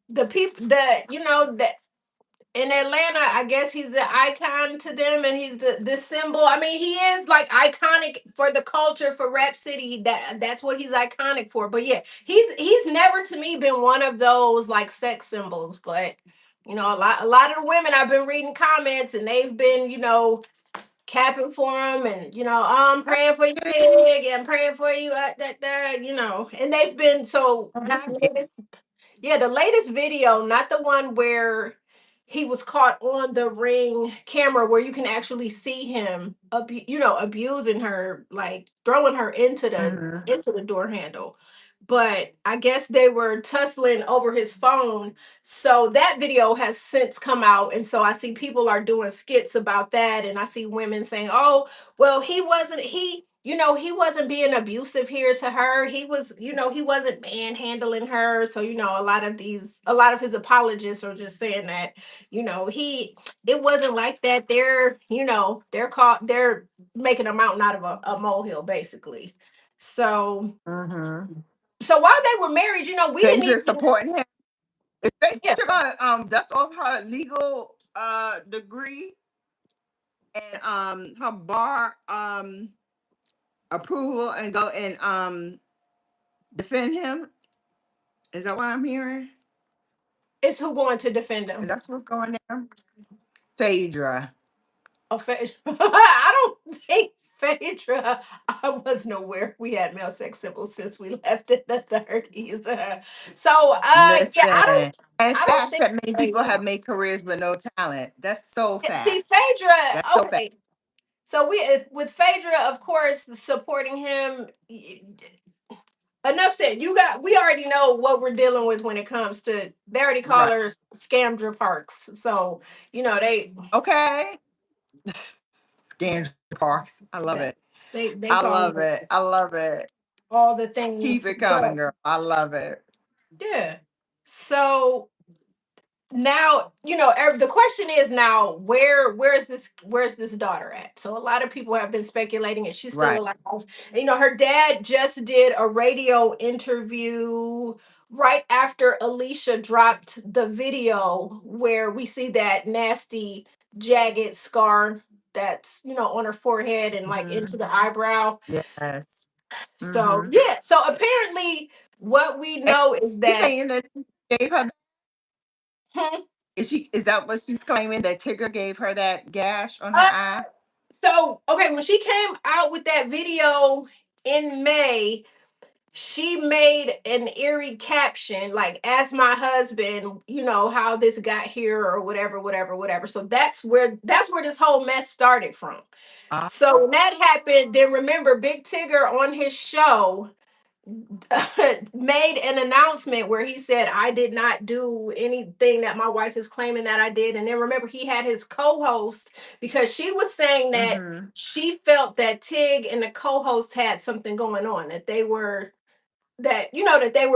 the people that that in Atlanta, I guess he's the icon to them, and he's the symbol. I mean, he is like iconic for the culture for Rap City. That's what he's iconic for. But yeah, he's never to me been one of those like sex symbols. But a lot of the women I've been reading comments, and they've been capping for him, and I'm praying for you, Tig, and praying for you, and they've been so this I get latest. Yeah, the latest video, not the one where he was caught on the Ring camera where you can actually see him abusing her, like throwing her into the mhm. door handle. But I guess they were tussling over his phone. So that video has since come out. And so I see people are doing skits about that. And I see women saying, oh, well, he wasn't being abusive here to her. He wasn't manhandling her. So, a lot of his apologists are just saying that, it wasn't like that. They're making a mountain out of a molehill, basically. So, Mhm. while they were married, we didn't Phaedra even. supporting him. Is Yeah. Phaedra gonna dust off her legal degree and her bar approval and go and defend him? Is that what I'm hearing? It's who going to defend Is him? that what's going down? Phaedra. Oh, Phaedra. I don't think Phaedra. I wasn't aware we had male sex symbols since we left in the 30s. Yeah, I don't. Listen. And I don't facts think that many people Phaedra. have made careers with no talent. That's so See, facts. Phaedra. That's so facts. Okay. So with Phaedra, of course, supporting him. Enough said. We already know what we're dealing with when it comes to. They already call Right. her Scamdra Parks. So they Okay. Scandal Parks. I love that it. they I call love her it. I love it. all the Keep things. it coming, But girl. I love it. yeah. So now, the question is now, where's this daughter at? So a lot of people have been speculating if she's still Right. alive. Her dad just did a radio interview right after Alicia dropped the video where we see that nasty jagged scar that's on her forehead and like into Hmm. the eyebrow. Yes. So Hmm. yeah, so apparently what we And know is she's that saying that Tigger gave her. hmm, Is that what she's claiming, that Tigger gave her that gash on her uh, eye? so okay, when she came out with that video in May, she made an eerie caption like, "Ask my husband, how this got here or whatever, whatever, whatever." So that's where this whole mess started from. Ah. So when that happened, then remember Big Tigger on his show made an announcement where he said, "I did not do anything that my wife is claiming that I did." And then remember, he had his co-host because she was saying that Hmm. she felt that Tig and the co-host had something going on, that they were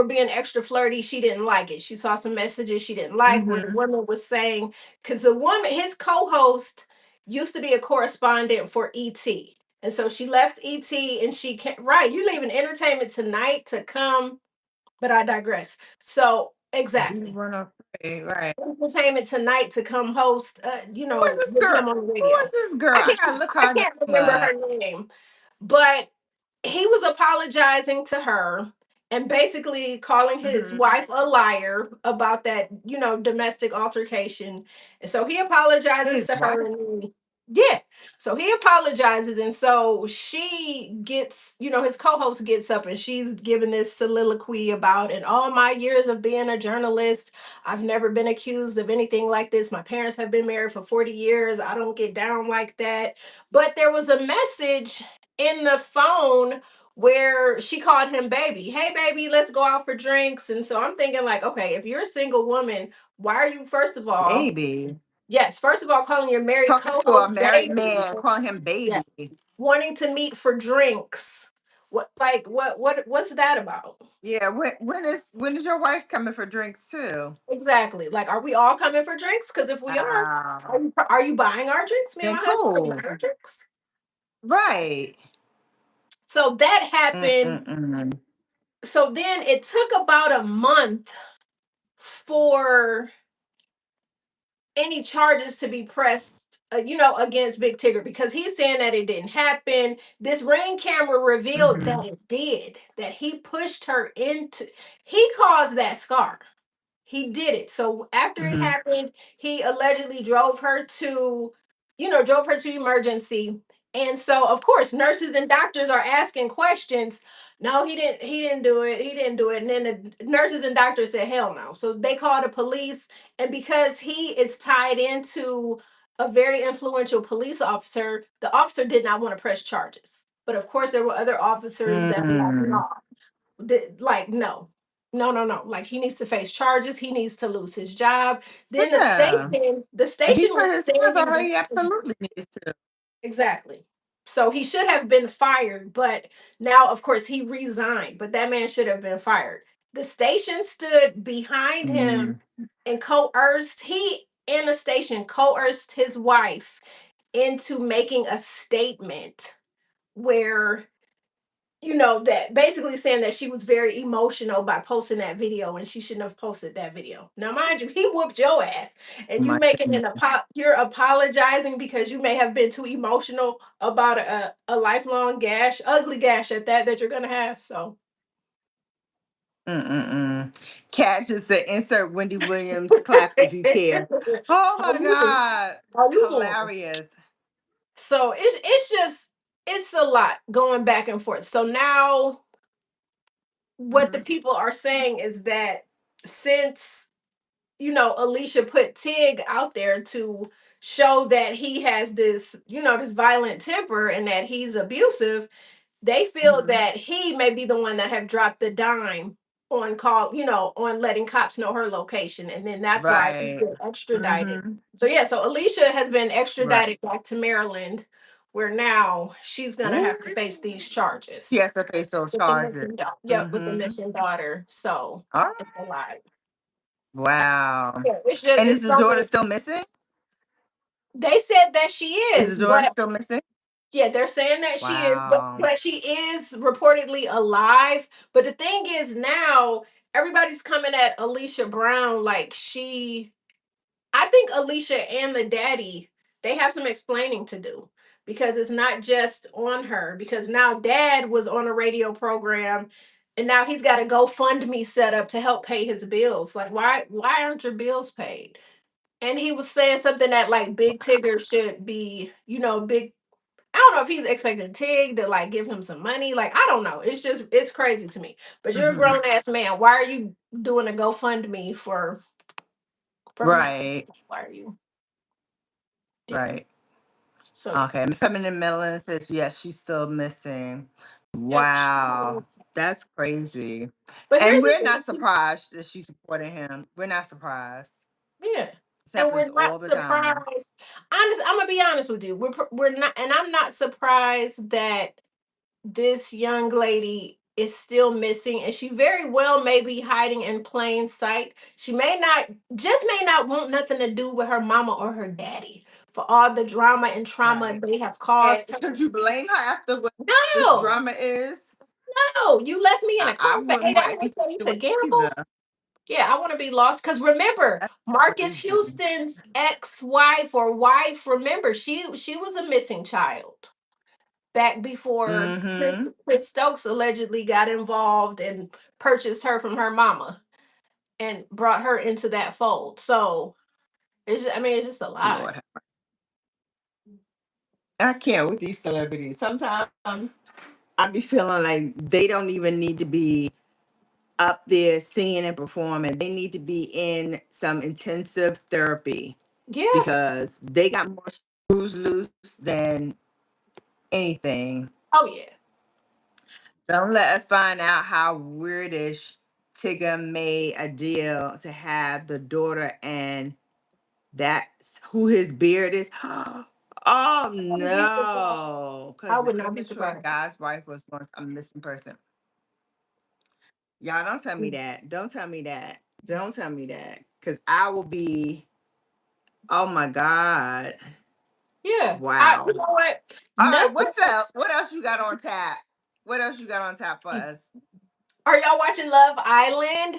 being extra flirty. She didn't like it. She saw some messages she didn't like where the Hmm. woman was saying, because the woman, his co-host, used to be a correspondent for ET. And so she left ET and she can't, right, you leaving Entertainment Tonight to come, but I digress. So Be exactly. one of three, right? Entertainment Tonight to come host, Who was this with girl? him on the Who was radio. this girl? I I can't, gotta look I her can't name remember up. her name, but he was apologizing to her and basically calling his Hmm. wife a liar about that, domestic altercation. And so he apologizes His to wife. her. And yeah. So he apologizes. And so she gets, his co host gets up and she's giving this soliloquy about, in all my years of being a journalist, I've never been accused of anything like this. My parents have been married for 40 years. I don't get down like that. But there was a message in the phone where she called him baby. "Hey baby, let's go out for drinks." And so I'm thinking like, okay, if you're a single woman, why are you Baby. first of all calling your married Talking to a co-host married baby? man, calling him baby. Yes. Wanting to meet for drinks. What's that about? Yeah. When is your wife coming for drinks too? Exactly. Like, are we all coming for drinks? Because if we are, Ah. are you buying our drinks? Me and Then my husband are buying cool. our drinks. Right. So that happened. Mm-mm-mm. So then it took about a month for any charges to be pressed, against Big Tigger, because he's saying that it didn't happen. This ring camera revealed Hmm. that it did, that he pushed her into, he caused that scar. He did it. So after it Hmm. happened, he allegedly drove her to emergency. And so of course nurses and doctors are asking questions. No, he didn't do it. He didn't do it. And then the nurses and doctors said hell no. So they called the police. And because he is tied into a very influential police officer, the officer did not want to press charges. But of course there were other officers that were like, Mm. no, like no, no, no, no, like he needs to face charges, he needs to lose his job. Then the Yeah. station the If he station was put his hands on standing her, he behind. absolutely needs to. Exactly. So he should have been fired, but now of course he resigned, but that man should have been fired. The station stood behind him Mm. and coerced he in the station coerced his wife into making a statement where, that basically saying that she was very emotional by posting that video and she shouldn't have posted that video. Now, mind you, he whooped your ass, and you My making goodness. you're apologizing because you may have been too emotional about a lifelong gash, ugly gash at that you're gonna have. So, Mm-mm-mm. Cat just said, insert Wendy Williams clap if you care. Oh how my you God. how you doing? Hilarious. So it's just it's a lot going back and forth. So now what the Mhm. people are saying is that since Alicia put Tig out there to show that he has this violent temper and that he's abusive, they feel Mhm. that he may be the one that have dropped the dime on on letting cops know her location. And then that's why he's Right. been extradited. Hmm. So yeah, so Alicia has been Right. extradited back to Maryland, where now she's gonna Ooh. have to face these She charges has to face those with the charges. missing daughter. Yep, with the Hmm. missing daughter. So All it's a lot. Wow. Yeah, it's just And is it's the so daughter many. still missing? They said that she Is the is, daughter but still missing? yeah, they're saying that she is, Wow. but she is reportedly alive. But the thing is now everybody's coming at Alicia Brown like she I think Alicia and the daddy, they have some explaining to do because it's not just on her. Because now dad was on a radio program and now he's got a GoFundMe set up to help pay his bills. Like, why aren't your bills paid? And he was saying something that like Big Tigger should be, big. I don't know if he's expecting Tig to like give him some money. Like, I don't know. It's just it's crazy to me. But you're a Hmm. grown ass man. Why are you doing a GoFundMe for who? Right. Why are you? Right. So yeah. Okay. And Feminine Melon says, yes, she's still missing. Yep. Wow. That's crazy. But And here's the we're not thing. surprised that she's supporting him. We're not surprised. Yeah. This And happens we're all not the time. surprised. I'm gonna be honest with you. We're not, and I'm not surprised that this young lady is still missing, and she very well may be hiding in plain sight. She may not want nothing to do with her mama or her daddy for all the drama and trauma Right. they have And caused her. could you blame her after what this No, drama is? no, you left me in a I car for wouldn't 8 want hours anything so you to do could with it gamble. either. Yeah, I want to be lost. Because remember, That's Marcus crazy. Houston's ex-wife or wife, remember, she was a missing child back before Mm-hmm. Chris Stokes allegedly got involved and purchased her from her mama and brought her into that fold. So it's just a lot. Lord. I can't with these celebrities. Sometimes I be feeling like they don't even need to be up there singing and performing. They need to be in some intensive therapy Yeah. because they got more screws loose than anything. Oh yeah. Don't let us find out how weirdish Tigger made a deal to have the daughter and that's who his beard is. Oh I wouldn't be surprised. no. I Because the would not be immature surprised. guy's wife was once a missing person. Y'all don't tell me Mm. that. Don't tell me that. Don't tell me that. Because I will be, oh my God. Yeah. You Wow. know what? All right, Nothing. what's up? What else you got on tap? What else you got on tap for us? Are y'all watching Love Island?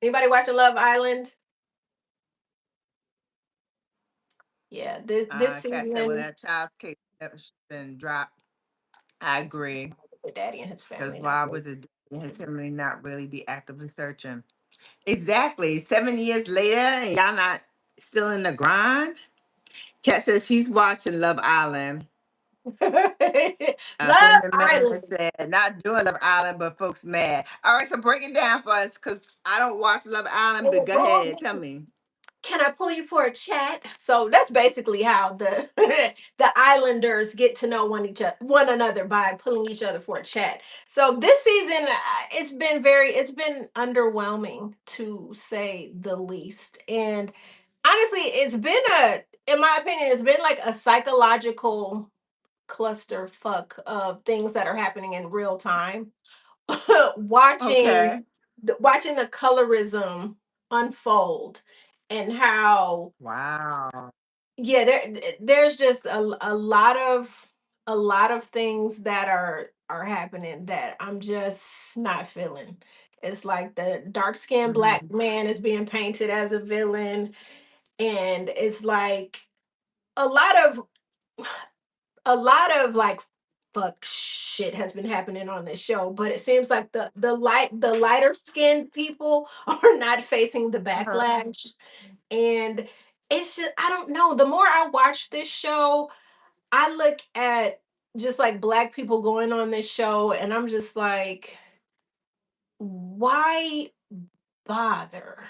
Anybody watching Love Island? Yeah, this Cat said, well, season, that child's case never should have been dropped. I agree. the daddy and his Because family not why really. would the Timberly not really be actively searching? Exactly. 7 years later, and y'all not still in the grind? Kat says she's watching Love Island. Love Feminine Melanie Island. said, not doing Love Island, but folks mad. All right, so break it down for us because I don't watch Love Island, but go ahead, tell me. Can I pull you for a chat? So that's basically how the the Islanders get to know one another by pulling each other for a chat. So this season, it's been underwhelming to say the least. And honestly, in my opinion, it's been like a psychological clusterfuck of things that are happening in real time. watching Okay. watching the colorism unfold and how Wow. yeah there's just a lot of things that are happening that I'm just not feeling. It's like the dark skinned black Hmm. man is being painted as a villain, and it's like a lot of like fuck shit has been happening on this show, but it seems like the lighter skinned people are not facing the Uh-huh. backlash. And it's just I don't know. The more I watch this show, I look at just like black people going on this show, and I'm just like, why bother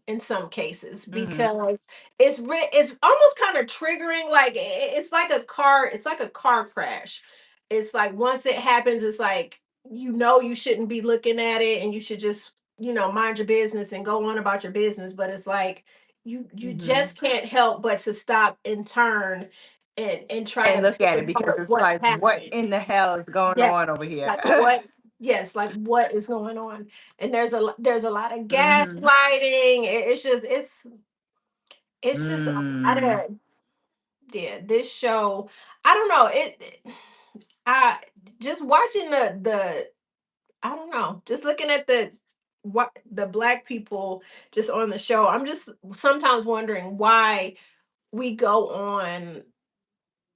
in some cases? Hmm. Because it's almost kind of triggering. Like it's like a car crash. It's like once it happens, it's like you shouldn't be looking at it and you should just mind your business and go on about your business. But it's like you Hmm. just can't help but to stop and turn and try And to look pick at it because apart it's what like, what happened. in the hell is going on over Yes, here? like what? Yes, like what is going on? And there's a lot of Mm-hmm. gaslighting. It's just I Mm. don't yeah, this show, I don't know. I just watching the I don't know, just looking at the black people just on the show. I'm just sometimes wondering why we go on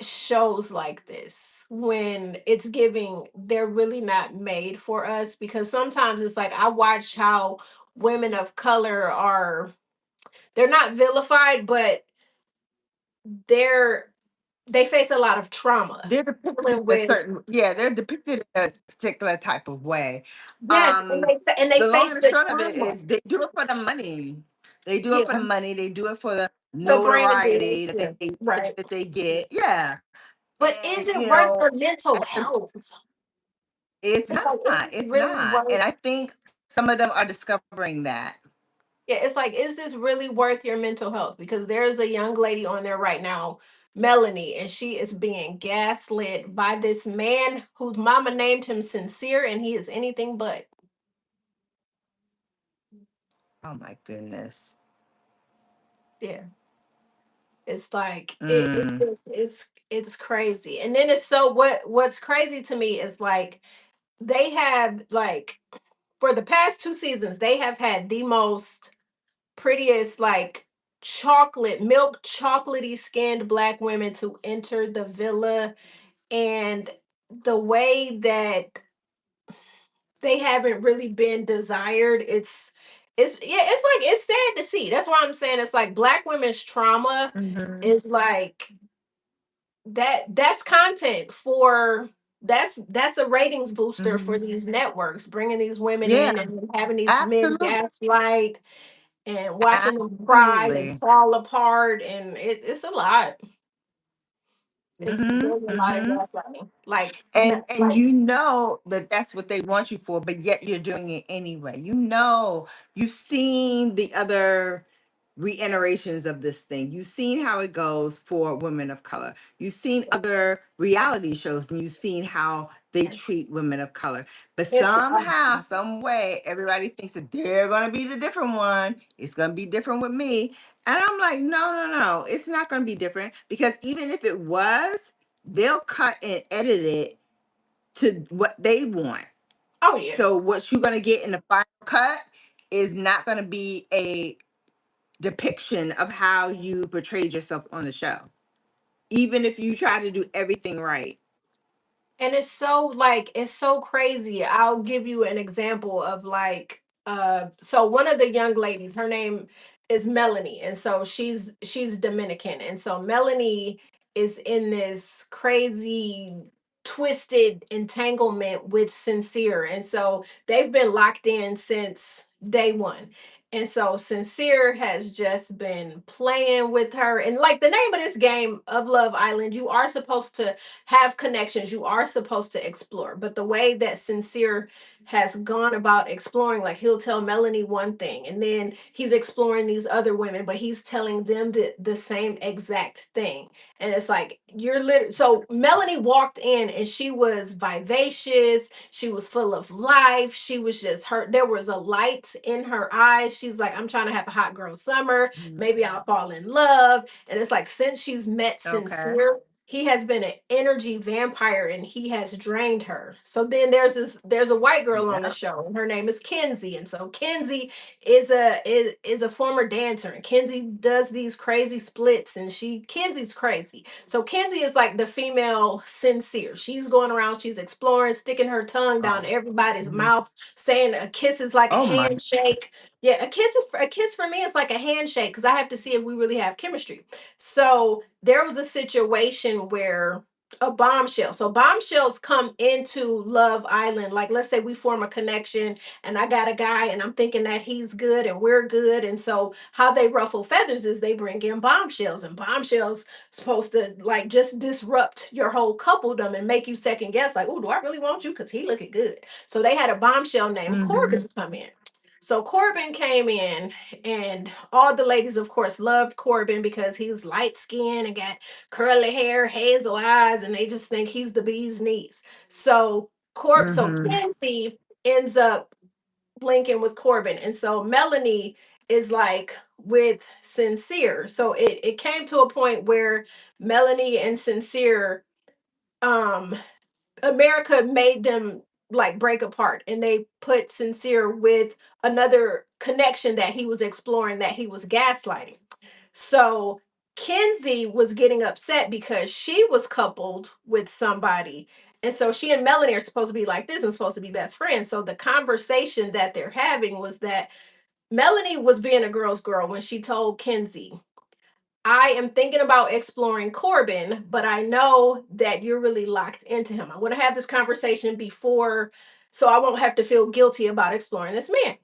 shows like this when it's giving they're really not made for us, because sometimes it's like I watch how women of color are, they're not vilified, but they're they face a lot of trauma They're depicted in dealing a with, certain, yeah, they're depicted in a particular type of way. yes, and they The long face and the the short of it trauma. is they do it for the money. They do it for Yeah, the money. They do it for the the branding notoriety is, that yeah, right. they get. Yeah. But is And it worth your mental as- health? it's It's not. like, is it It's really not. And worth? I think some of them are discovering that. Yeah, it's like, is this really worth your mental health? Because there's a young lady on there right now, Melanie, and she is being gaslit by this man whose mama named him Sincere, and he is anything but. Oh my goodness. Yeah, it's like Mm. it's crazy. And then it's so what's crazy to me is like they have like for the past 2 seasons they have had the most prettiest like chocolate milk chocolatey skinned black women to enter the villa, and the way that they haven't really been desired, it's yeah, it's like it's sad to see. That's why I'm saying it's like black women's trauma Hmm. is like that's content for, that's a ratings booster for Hmm. these networks, bringing these women Yeah, in and having these men absolutely. gaslight and watching them cry and Absolutely. fall apart, and it's a lot. It's Hmm. really a lot of Hmm. gaslighting. Like, And like, you know that that's what they want you for, but yet you're doing it anyway. You know, you've seen the other reiterations of this thing. You've seen how it goes for women of color. You've seen other reality shows, and you've seen how they treat it's women of color. But it's somehow, some way, everybody thinks that they're going to be the different one. It's going to be different with me. And I'm like, no, no, no. It's not going to be different, because even if it was, they'll cut and edit it to what they want. oh yeah. So what you're gonna get in the final cut is not gonna be a depiction of how you portrayed yourself on the show, even if you try to do everything right. And it's so like it's so crazy. I'll give you an example of like so one of the young ladies, her name is Melanie, and so she's Dominican, and so Melanie is in this crazy twisted entanglement with Sincere, and so they've been locked in since day one. And so Sincere has just been playing with her, and like the name of this game of Love Island, you are supposed to have connections, you are supposed to explore, but the way that Sincere has gone about exploring, like he'll tell Melanie one thing and then he's exploring these other women, but he's telling them the same exact thing. And it's like you're literally, so Melanie walked in and she was vivacious, she was full of life, she was just her, there was a light in her eyes, she's like, I'm trying to have a hot girl summer, Mhm. maybe I'll fall in love. And it's like since she's met Okay. Sincere, he has been an energy vampire and he has drained her. So then there's a white girl on the Yeah. show and her name is Kenzie. And so Kenzie is a former dancer, and Kenzie does these crazy splits, and Kenzie's crazy. So Kenzie is like the female Sincere. She's going around, she's exploring, sticking her tongue down Oh. everybody's Mhm. mouth, saying a kiss is like a Oh my. handshake. Yeah, a kiss for me is like a handshake because I have to see if we really have chemistry. So there was a situation where a bombshell. So bombshells come into Love Island. Like, let's say we form a connection and I got a guy and I'm thinking that he's good and we're good. And so how they ruffle feathers is they bring in bombshells, and bombshells supposed to like just disrupt your whole coupledom and make you second guess, like, oh, do I really want you? Because he looking good. So they had a bombshell named Hmm. Corbin come in. So Corbin came in, and all the ladies, of course, loved Corbin because he was light skinned and got curly hair, hazel eyes, and they just think he's the bee's knees. So So Mm-hmm. Kenzie ends up linking with Corbin, and so Melanie is like with Sincere. So it came to a point where Melanie and Sincere, um America made them like break apart, and they put Sincere with another connection that he was exploring, that he was gaslighting. So Kenzie was getting upset because she was coupled with somebody. And so she and Melanie are supposed to be like this and supposed to be best friends. So the conversation that they're having was that Melanie was being a girl's girl when she told Kenzie, I am thinking about exploring Corbin, but I know that you're really locked into him. I want to have this conversation before, so I won't have to feel guilty about exploring this man.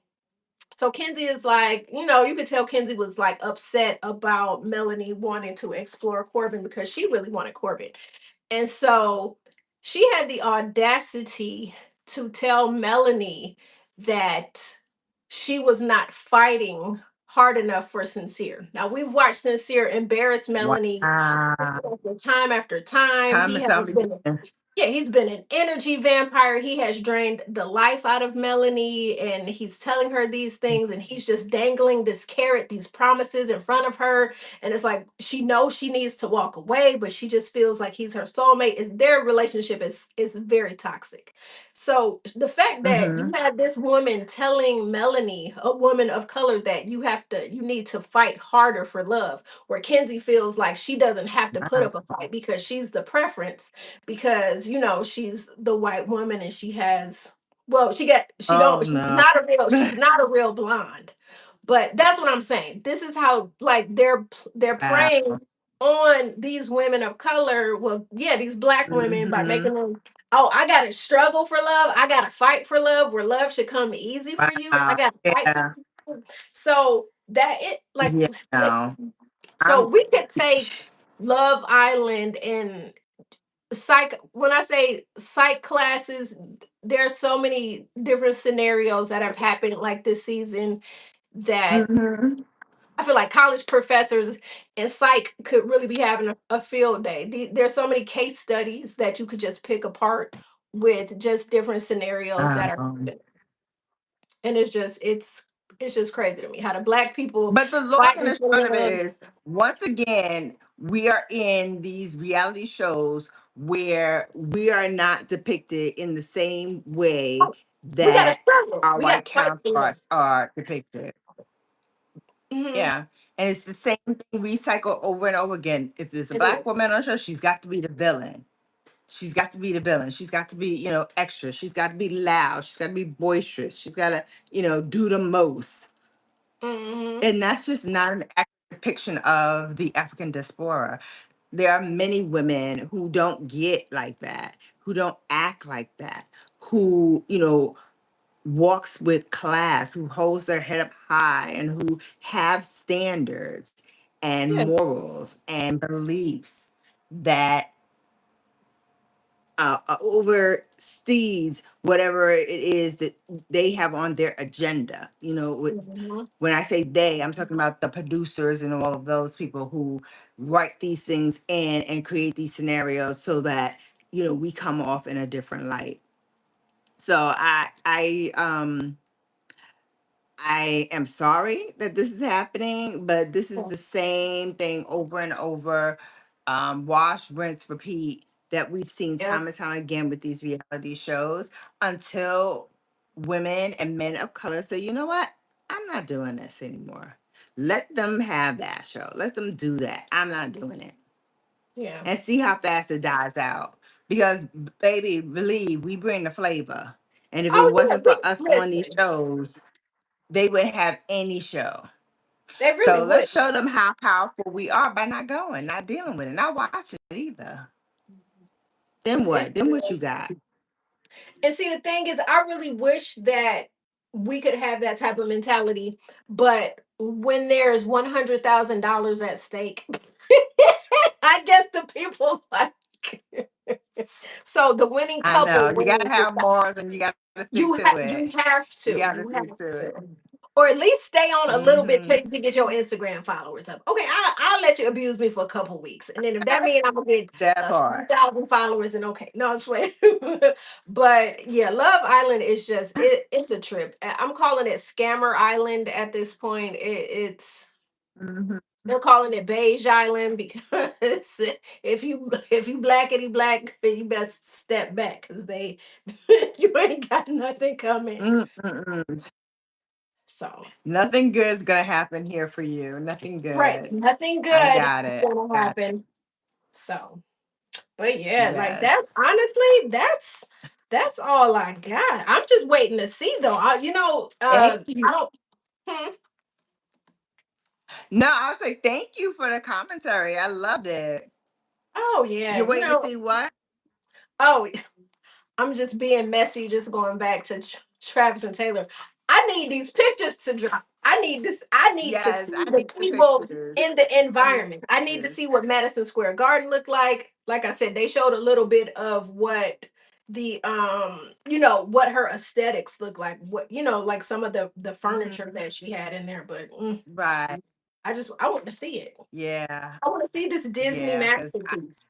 So Kenzie is like, you could tell Kenzie was like upset about Melanie wanting to explore Corbin because she really wanted Corbin. And so she had the audacity to tell Melanie that she was not fighting hard enough for Sincere. Now we've watched Sincere embarrass Melanie Wow. time after time. Time He and has time been, again. yeah, he's been an energy vampire. He has drained the life out of Melanie, and he's telling her these things, and he's just dangling this carrot, these promises in front of her. And it's like she knows she needs to walk away, but she just feels like he's her soulmate. Is their relationship is very toxic. So the fact that you Mm-hmm. have this woman telling Melanie, a woman of color, that you need to fight harder for love, where Kenzie feels like she doesn't have to put Wow. up a fight because she's the preference, because she's the white woman, and she has, well, she Oh don't she's no. not a real she's not a real blonde. But that's what I'm saying. This is how, like, they're Wow. preying on these women of color, well, yeah, these black women, by Mm-hmm. making them, oh, I gotta struggle for love, I gotta fight for love, where love should come easy for you, I Wow. gotta fight for Yeah. you. So that it Yeah. like No. so I'm. we could take Love Island and psych, when I say psych classes, there's so many different scenarios that have happened like this season, that Mm-hmm. I feel like college professors and psych could really be having a field day. There's so many case studies that you could just pick apart with just different scenarios that are, Um, and it's just crazy to me how the black people but the long and fighting the for short of it love. is, once again, we are in these reality shows where we are not depicted in the same way We got to that struggle. our We got white to fight for love. counterparts are depicted. Hmm. Yeah. And it's the same thing recycled over and over again. If there's a It black is. woman on the show, she's got to be the villain. She's got to be the villain. She's got to be, extra. She's got to be loud. She's got to be boisterous. She's got to, do the most. Hmm. And that's just not an accurate depiction of the African diaspora. There are many women who don't get like that, who don't act like that, who, walks with class, who holds their head up high, and who have standards and Yeah. morals and beliefs that oversees whatever it is that they have on their agenda. Hmm. When I say they, I'm talking about the producers and all of those people who write these things in and create these scenarios so that we come off in a different light. So I am sorry that this is happening, but this is the same thing over and over. Wash, rinse, repeat, that we've seen Yeah. time and time again with these reality shows, until women and men of color say, you know what? I'm not doing this anymore. Let them have that show. Let them do that. I'm not doing it. Yeah. And see how fast it dies out. Because, baby, believe we bring the flavor. And if it Oh yeah. wasn't for us on these Listen, shows, they would have any show. they really So would. let's show them how powerful we are by not going, not dealing with it, not watching it either. Then It's what? Then what you interesting. got? And see, the thing is, I really wish that we could have that type of mentality, but when there's $100,000 at stake, I guess the people like. So the winning I couple know. You gotta wins. have morals and you gotta stick to it. You gotta You have stick to it. to, or at least stay on a little bit Mm-hmm. to get your Instagram followers up. Okay, I'll let you abuse me for a couple weeks, and then if that means I'm gonna get That a few part. thousand followers, and okay, no, it's fine. But yeah, Love Island is just it's a trip. I'm calling it Scammer Island at this point. It's Mhm. they're calling it Beige Island because if you blackety black, you best step back because they you ain't got nothing coming. Mm-mm-mm. So Nothing good is gonna happen here for you. Nothing right, good. nothing I good got is it. gonna I got it. happen. So, but yeah, like Yes. that's honestly that's all I got. I'm just waiting to see though. Thank I you. don't. Hmm. No, I was like, thank you for the commentary. I loved it. Oh yeah, You're waiting to see what? Oh, I'm just being messy, just going back to Travis and Taylor. I need these pictures to drop. I need this. I need to Yes, see I the need the people pictures. in the I need environment. I the need to pictures. see what Madison Square Garden looked like. Like I said, they showed a little bit of what the what her aesthetics look like. What like some of the Mhm. furniture that she had in there. But Right. I want to see it. Yeah. I want to see this Disney Yeah. Because masterpiece.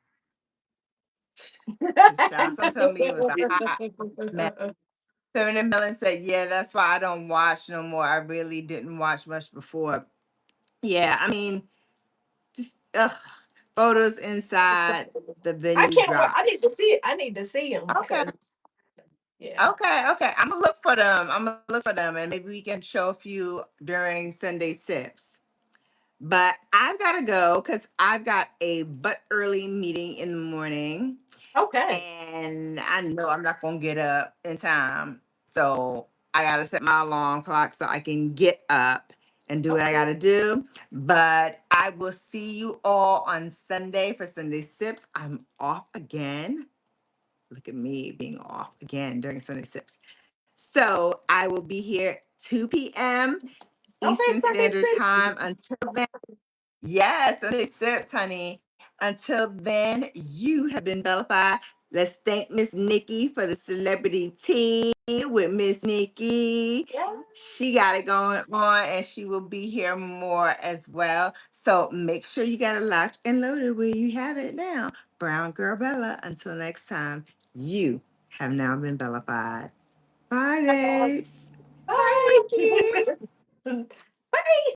the child, some tell me it was a hot mess. Feminine Melon said, yeah, that's why I don't watch no more. I really didn't watch much before. Yeah, I mean, just photos inside the I venue can't wait. I drop. need to see it. I need to see him Okay. because yeah. Okay. I'm gonna look for them. I'm gonna look for them, and maybe we can show a few during Sunday sips. But I've got to go because I've got a but early meeting in the morning, Okay. and I know I'm not gonna get up in time. So I gotta set my alarm clock so I can get up and do what I Okay. gotta do. But I will see you all on Sunday for Sunday sips. I'm off again. Look at me being off again during Sunday sips. So I will be here 2 p.m. Okay. Eastern Sunday Standard six. Time. Until then, yes, Sunday sips, honey. Until then, you have been Bellified. Let's thank Miss Nikki for the celebrity tea with Miss Nikki. She Yes. got it going on, and she will be here more as well. So make sure you got it locked and loaded where you have it now. Brown Girl Bella. Until next time, you have now been Bellified. Bye, babes. Bye, Bye. Nikki. Bye.